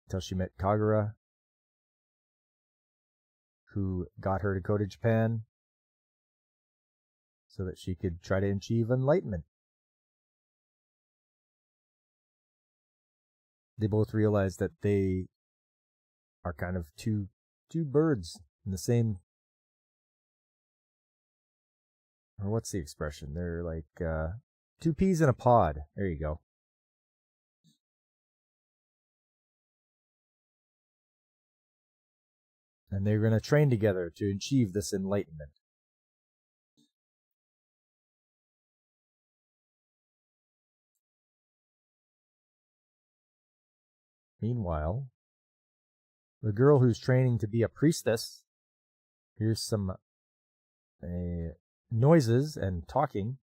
until she met Kagura, who got her to go to Japan so that she could try to achieve enlightenment. They both realized that they are kind of two birds in the same, or what's the expression? They're like two peas in a pod. There you go. And they're going to train together to achieve this enlightenment. Meanwhile, the girl who's training to be a priestess hears some noises and talking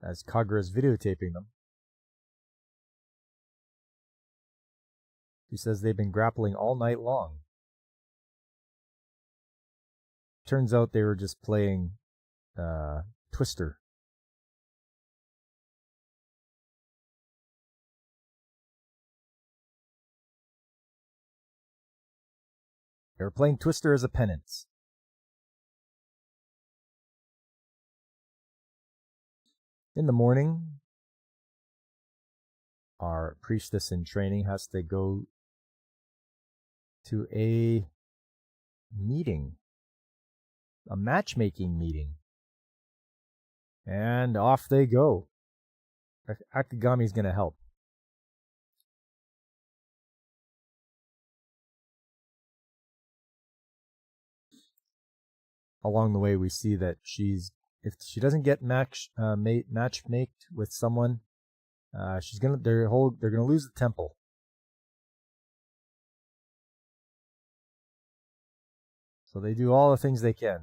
as Kagura's videotaping them. She says they've been grappling all night long. Turns out they were just playing Twister. They were playing Twister as a penance. In the morning, our priestess in training has to go to a meeting, a matchmaking meeting. And off they go. Akagami's going to help. Along the way, we see that if she doesn't get matchmaked with someone, they're gonna lose the temple. So they do all the things they can.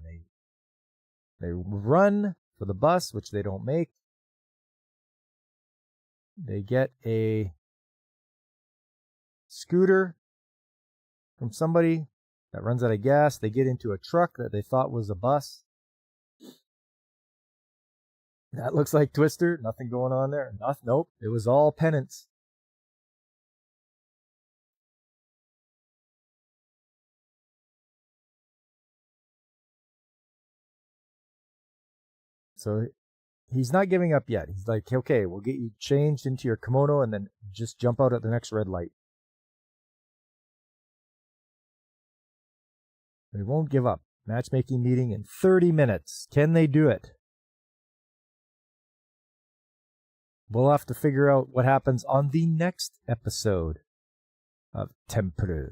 They run for the bus, which they don't make. They get a scooter from somebody that runs out of gas. They get into a truck that they thought was a bus. That looks like Twister. Nothing going on there. Nope. It was all penance. So he's not giving up yet. He's like, okay, we'll get you changed into your kimono and then just jump out at the next red light. They won't give up. Matchmaking meeting in 30 minutes. Can they do it? We'll have to figure out what happens on the next episode of Tempuru.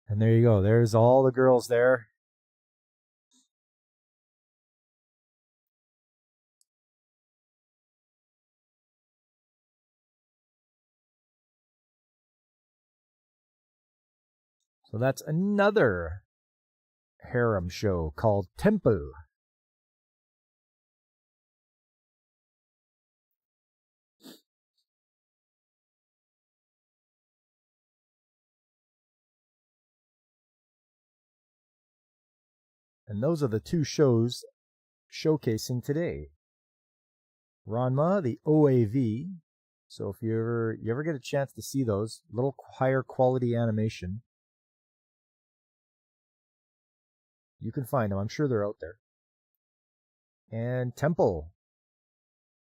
And there you go. There's all the girls there. So that's another harem show called Tempo. And those are the two shows showcasing today. Ranma, the OAV. So if you ever get a chance to see those, a little higher quality animation, you can find them. I'm sure they're out there. And Temple,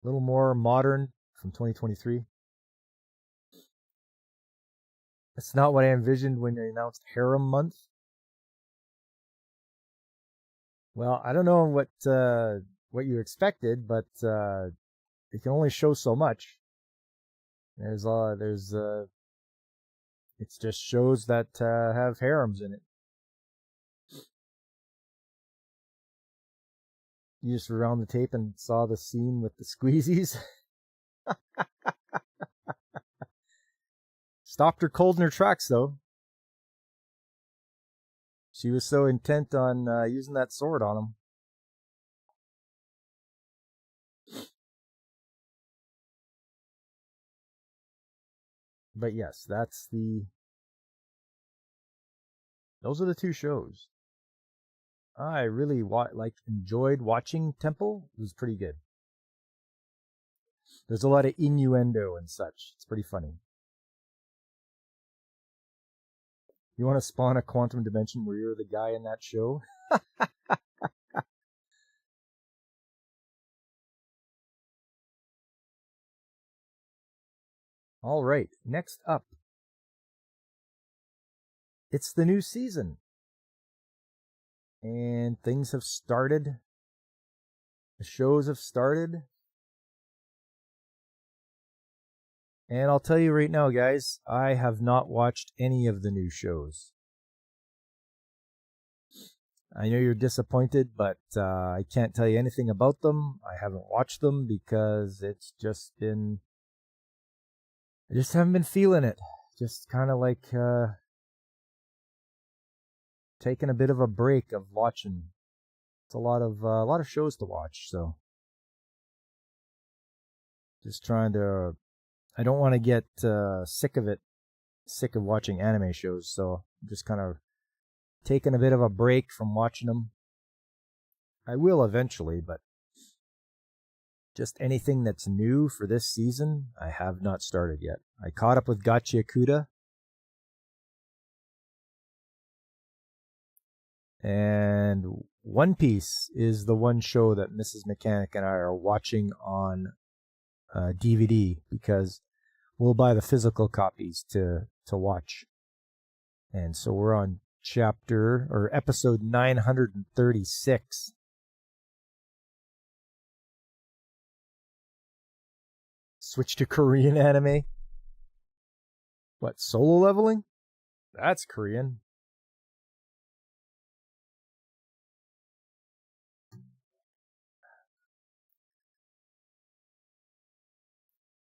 a little more modern, from 2023. That's not what I envisioned when they announced Harem Month. Well, I don't know what you expected, but it can only show so much. It just shows that have harems in it. You just rewound the tape and saw the scene with the squeezies. Stopped her cold in her tracks, though. She was so intent on using that sword on him. But yes, that's the Those are the two shows. I really enjoyed watching Temple. It was pretty good. There's a lot of innuendo and such. It's pretty funny. You want to spawn a quantum dimension where you're the guy in that show? All right, next up. It's the new season. And things have started. The shows have started. And I'll tell you right now, guys, I have not watched any of the new shows. I know you're disappointed, but I can't tell you anything about them. I haven't watched them because it's just been... I just haven't been feeling it. Just kind of like taking a bit of a break of watching. It's a lot of shows to watch, so just trying to... I don't want to get sick of watching anime shows, so I'm just kind of taking a bit of a break from watching them. I will eventually, but just anything that's new for this season, I have not started yet. I caught up with Gachiakuda. And One Piece is the one show that Mrs. Mechanic and I are watching on DVD because we'll buy the physical copies to watch. And so we're on episode 936. Switch to Korean anime. What, Solo Leveling? That's Korean.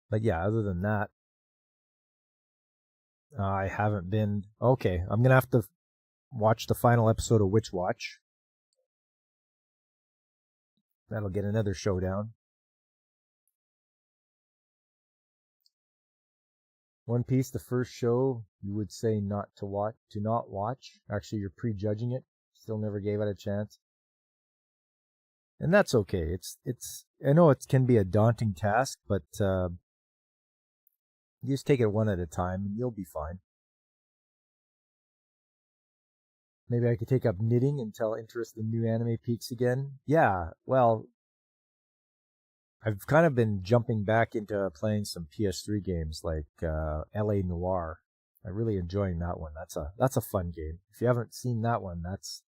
But yeah, other than that, I haven't been... Okay, I'm going to have to watch the final episode of Witch Watch. That'll get another showdown. One Piece, the first show, you would say not to watch. Actually, you're prejudging it. Still never gave it a chance. And that's okay. It's I know it can be a daunting task, but you just take it one at a time and you'll be fine. Maybe I could take up knitting until interest in new anime peaks again. Yeah, well, I've kind of been jumping back into playing some PS3 games like LA Noire. I'm really enjoying that one. That's a fun game. If you haven't seen that one, that's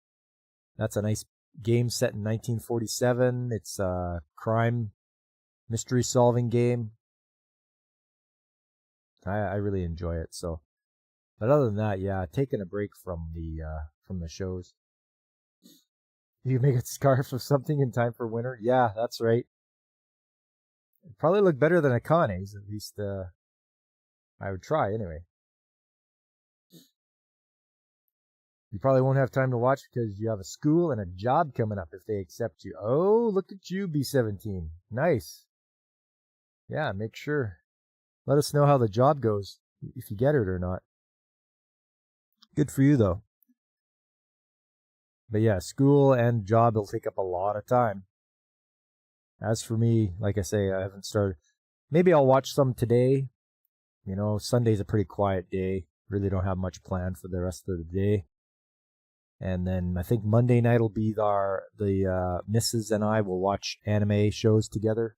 a nice game set in 1947. It's a crime mystery solving game. I really enjoy it. So, but other than that, yeah, taking a break from the shows. You make a scarf of something in time for winter? Yeah, that's right. It'd probably look better than Akane's, at least I would try anyway. You probably won't have time to watch because you have a school and a job coming up if they accept you. Oh, look at you, B17. Nice. Yeah, make sure. Let us know how the job goes, if you get it or not. Good for you, though. But yeah, school and job will take up a lot of time. As for me, like I say, I haven't started. Maybe I'll watch some today. You know, Sunday's a pretty quiet day. Really don't have much planned for the rest of the day. And then I think Monday night will be the Mrs. and I will watch anime shows together.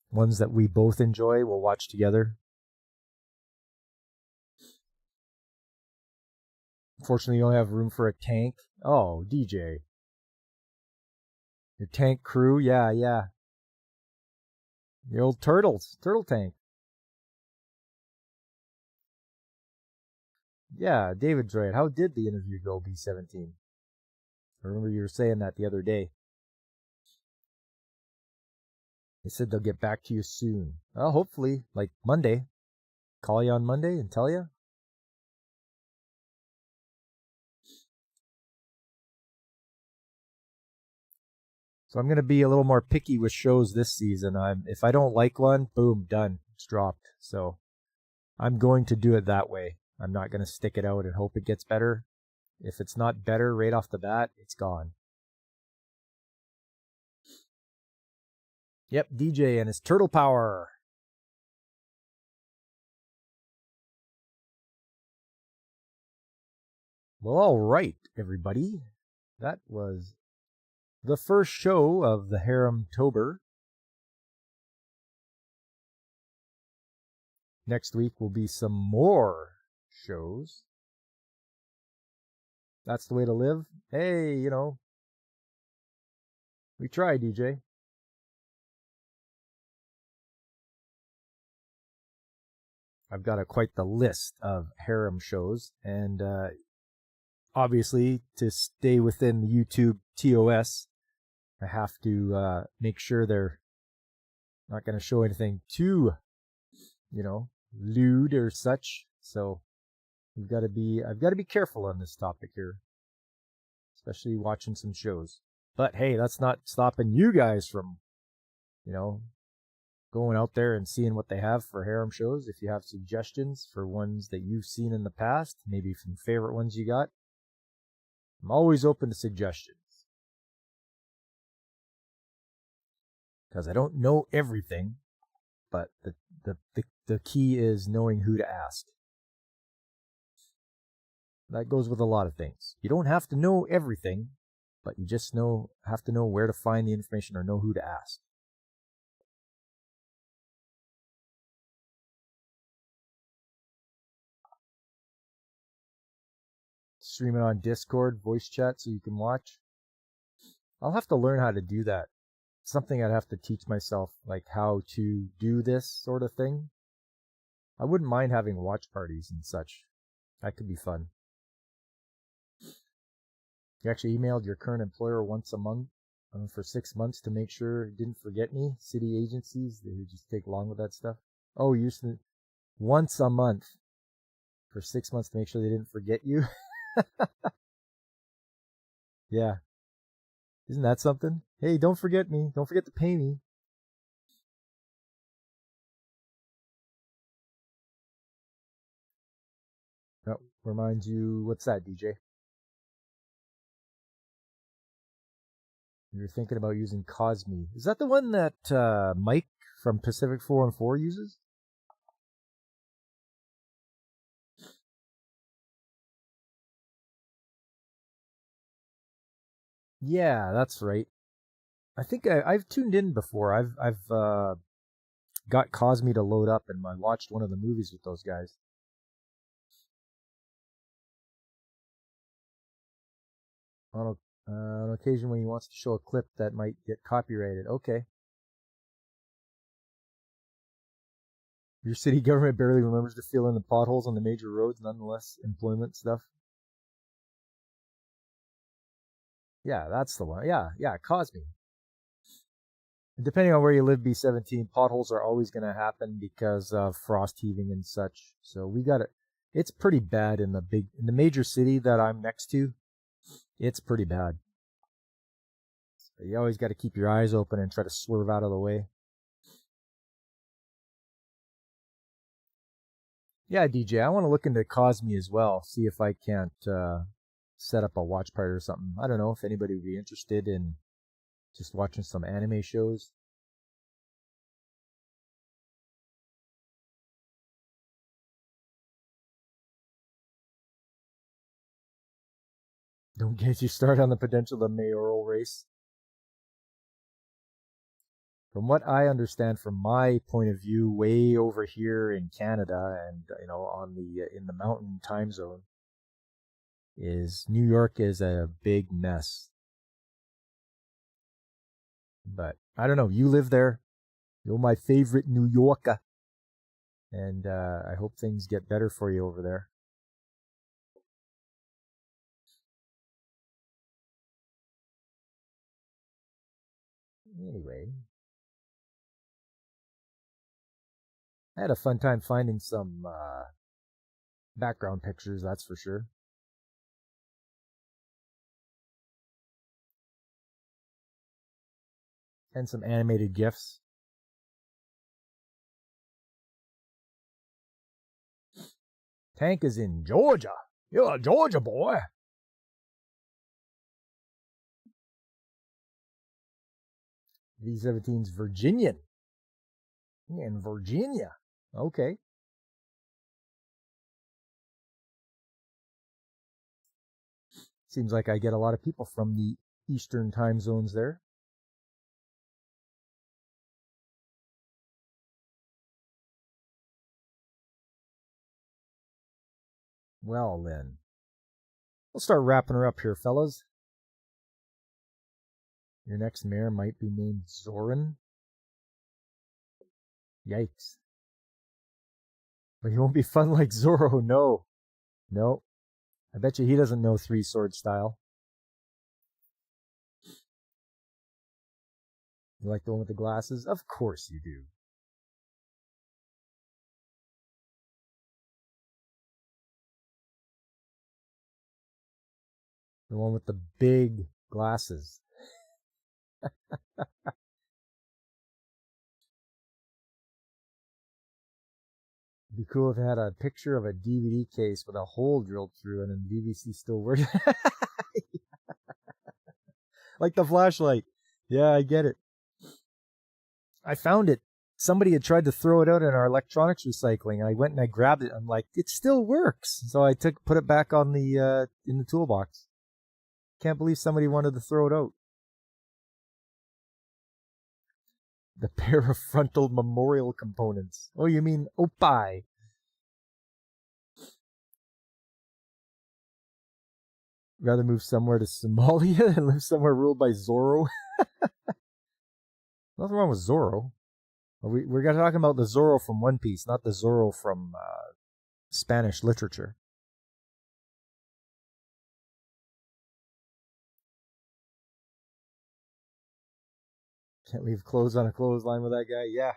Ones that we both enjoy, we'll watch together. Unfortunately, you only have room for a tank. Oh, DJ. Your tank crew, yeah. The old turtle tank. Yeah, David's right. How did the interview go, B17? I remember you were saying that the other day. They said they'll get back to you soon. Well, hopefully, like Monday. Call you on Monday and tell you. So I'm going to be a little more picky with shows this season. If I don't like one, boom, done. It's dropped. So I'm going to do it that way. I'm not going to stick it out and hope it gets better. If it's not better right off the bat, it's gone. Yep, DJ and his turtle power. Well, all right, everybody. That was the first show of the Harem-tober. Next week will be some more shows. That's the way to live. Hey, we try, DJ. I've got quite the list of harem shows, and obviously to stay within the YouTube TOS, I have to make sure they're not going to show anything too, lewd or such. So I've got to be careful on this topic here, especially watching some shows. But hey, that's not stopping you guys from, going out there and seeing what they have for harem shows. If you have suggestions for ones that you've seen in the past, maybe some favorite ones you got, I'm always open to suggestions. Because I don't know everything, but the key is knowing who to ask. That goes with a lot of things. You don't have to know everything, but you just have to know where to find the information or know who to ask. Stream it on Discord, voice chat, so you can watch. I'll have to learn how to do that. Something I'd have to teach myself, like how to do this sort of thing. I wouldn't mind having watch parties and such. That could be fun. You actually emailed your current employer once a month for 6 months to make sure it didn't forget me. City agencies, they just take long with that stuff. Oh, you used to once a month for 6 months to make sure they didn't forget you. Yeah. Isn't that something? Hey, don't forget me. Don't forget to pay me. Oh, reminds you, what's that, DJ? You're thinking about using Cosme. Is that the one that Mike from Pacific 414 uses? Yeah, that's right. I think I've tuned in before. I've got Cosme to load up, and I watched one of the movies with those guys. On occasion when he wants to show a clip that might get copyrighted. Okay. Your city government barely remembers to fill in the potholes on the major roads, nonetheless, employment stuff. Yeah, that's the one. Yeah, Cosme. Depending on where you live, B17, potholes are always going to happen because of frost heaving and such. So we got it. It's pretty bad in the major city that I'm next to. It's pretty bad. So you always got to keep your eyes open and try to swerve out of the way. Yeah, DJ, I want to look into Cosme as well. See if I can't set up a watch party or something. I don't know if anybody would be interested in just watching some anime shows. Don't get you started on the potential of the mayoral race. From what I understand, from my point of view, way over here in Canada and on in the mountain time zone, is New York is a big mess. But I don't know. You live there. You're my favorite New Yorker, and I hope things get better for you over there. Anyway, I had a fun time finding some background pictures, that's for sure. And some animated GIFs. Tank is in Georgia. You're a Georgia boy. V-17's Virginian. In Virginia. Okay. Seems like I get a lot of people from the Eastern time zones there. Well, then. We'll start wrapping her up here, fellas. Your next mare might be named Zoran. Yikes. But he won't be fun like Zorro, no. No. I bet you he doesn't know three sword style. You like the one with the glasses? Of course you do. The one with the big glasses. It'd be cool if it had a picture of a DVD case with a hole drilled through it and DVC still works. Like the flashlight. Yeah, I get it. I found it. Somebody had tried to throw it out in our electronics recycling. I went and I grabbed it. I'm like, it still works. So I put it back on the in the toolbox. Can't believe somebody wanted to throw it out. The pair of frontal memorial components. Oh, you mean Opie? Rather move somewhere to Somalia than live somewhere ruled by Zorro? Nothing wrong with Zorro. We're talking about the Zorro from One Piece, not the Zorro from Spanish literature. Can't leave clothes on a clothesline with that guy. Yeah.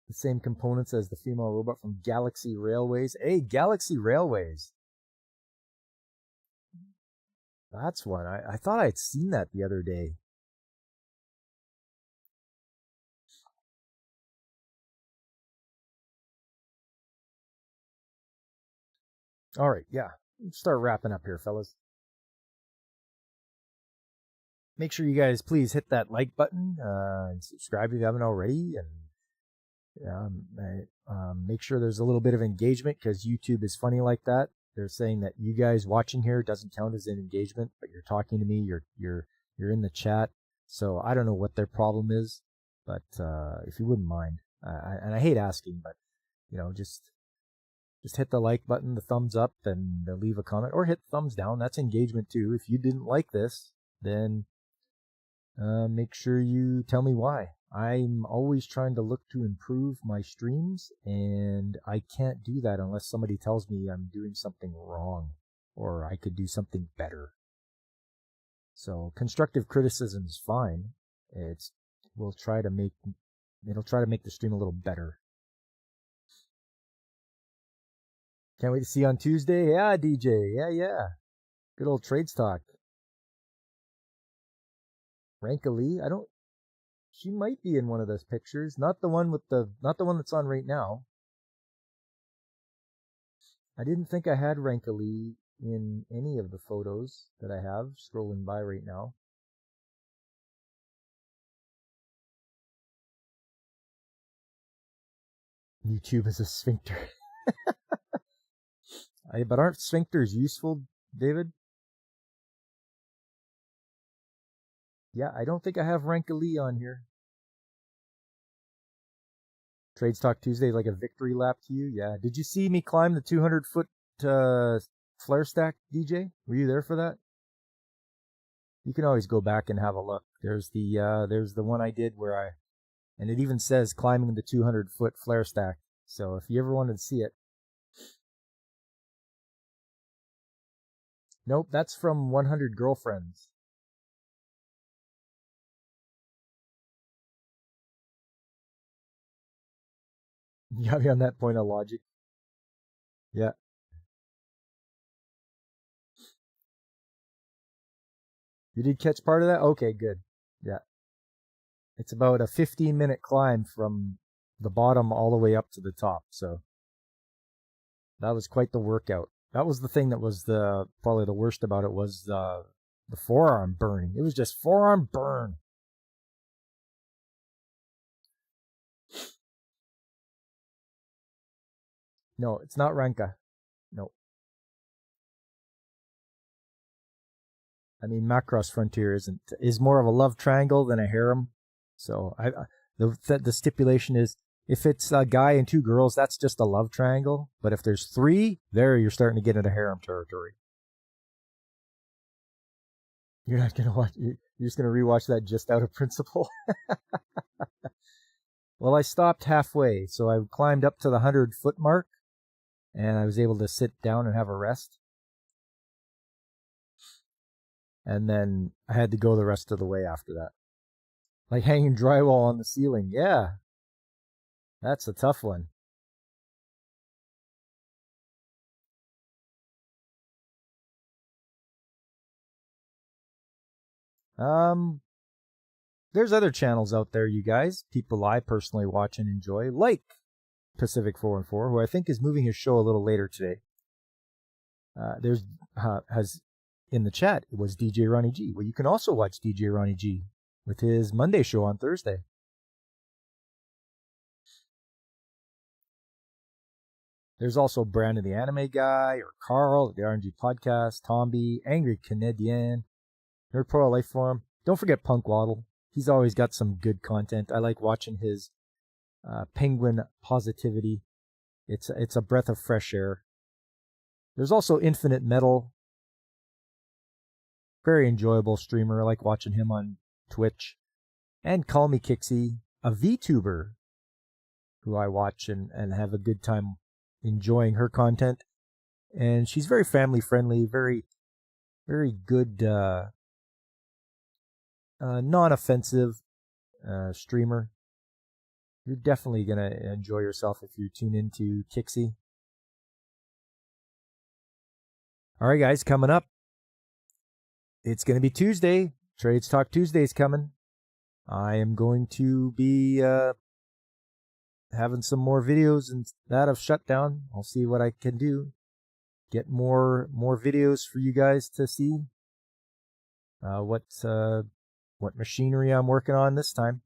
The same components as the female robot from Galaxy Railways. Hey, Galaxy Railways. That's one. I thought I'd seen that the other day. All right, yeah. Let's start wrapping up here, fellas. Make sure you guys please hit that like button and subscribe if you haven't already. And make sure there's a little bit of engagement because YouTube is funny like that. They're saying that you guys watching here doesn't count as an engagement, but you're talking to me, you're in the chat. So I don't know what their problem is, but if you wouldn't mind, and I hate asking, but just hit the like button, the thumbs up, and leave a comment, or hit thumbs down. That's engagement too. If you didn't like this, then make sure you tell me why. I'm always trying to look to improve my streams, and I can't do that unless somebody tells me I'm doing something wrong or I could do something better. So constructive criticism is fine. It'll try to make the stream a little better. Can't wait to see you on Tuesday. Yeah, DJ. Yeah. Good old trades talk. Rankalee, she might be in one of those pictures, not the one that's on right now. I didn't think I had Rankalee in any of the photos that I have scrolling by right now. YouTube is a sphincter. But aren't sphincters useful, David? Yeah, I don't think I have Rankalee on here. Trades Talk Tuesday like a victory lap to you? Yeah. Did you see me climb the 200-foot flare stack, DJ? Were you there for that? You can always go back and have a look. There's the one I did and it even says climbing the 200-foot flare stack. So if you ever wanted to see it. Nope, that's from 100 Girlfriends. You got me on that point of logic. Yeah. You did catch part of that? Okay, good. Yeah. It's about a 15-minute climb from the bottom all the way up to the top, so That was quite the workout. That was the thing that was probably the worst about it was the forearm burning. It was just forearm burn. No, it's not Ranka. No. I mean, Macross Frontier is more of a love triangle than a harem. So the stipulation is if it's a guy and two girls, that's just a love triangle. But if there's three, there you're starting to get into harem territory. You're not gonna watch. You're just gonna rewatch that just out of principle. Well, I stopped halfway, so I climbed up to the 100-foot mark, and I was able to sit down and have a rest. And then I had to go the rest of the way after that. Like hanging drywall on the ceiling. Yeah. That's a tough one. There's other channels out there, you guys. People I personally watch and enjoy, like Pacific 414, who I think is moving his show a little later today. Has in the chat, it was DJ Ronnie G. Well, you can also watch DJ Ronnie G with his Monday show on Thursday. There's also Brandon the Anime Guy, or Carl at the RNG Podcast, Tomby, Angry Canadian, Nerd Pro Life Forum. Don't forget Punk Waddle. He's always got some good content. I like watching his penguin positivity. It's a breath of fresh air. There's also Infinite Metal. Very enjoyable streamer. I like watching him on Twitch. And Call Me Kixie, a VTuber who I watch and have a good time enjoying her content. And she's very family friendly, very, very good, non-offensive streamer. You're definitely going to enjoy yourself if you tune into Kixie. All right, guys, coming up. It's going to be Tuesday. Trades Talk Tuesday is coming. I am going to be having some more videos and that of Shutdown. I'll see what I can do. Get more videos for you guys to see. What machinery I'm working on this time.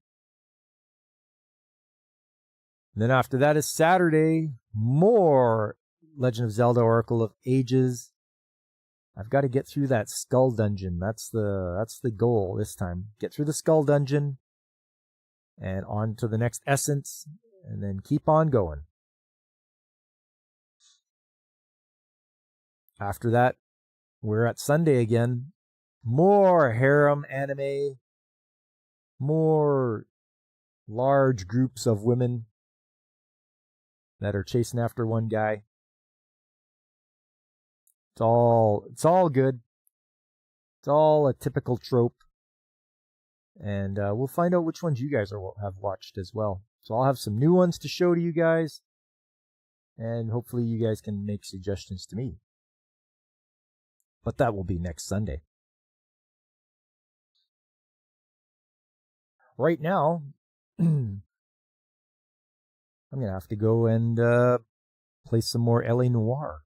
And then after that is Saturday. More Legend of Zelda Oracle of Ages. I've got to get through that Skull Dungeon. That's the goal this time. Get through the Skull Dungeon and on to the next Essence and then keep on going. After that, we're at Sunday again. More harem anime. More large groups of women that are chasing after one guy. It's all good. It's all a typical trope. And we'll find out which ones you guys have watched as well. So I'll have some new ones to show to you guys. And hopefully you guys can make suggestions to me. But that will be next Sunday. Right now, I'm going to have to go and play some more LA Noire.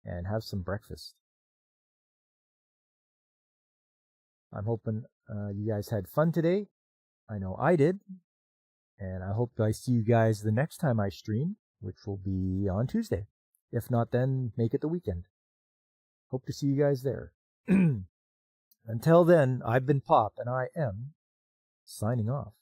And have some breakfast. I'm hoping you guys had fun today. I know I did. And I hope I see you guys the next time I stream, which will be on Tuesday. If not, then make it the weekend. Hope to see you guys there. Until then, I've been Pop, and I am signing off.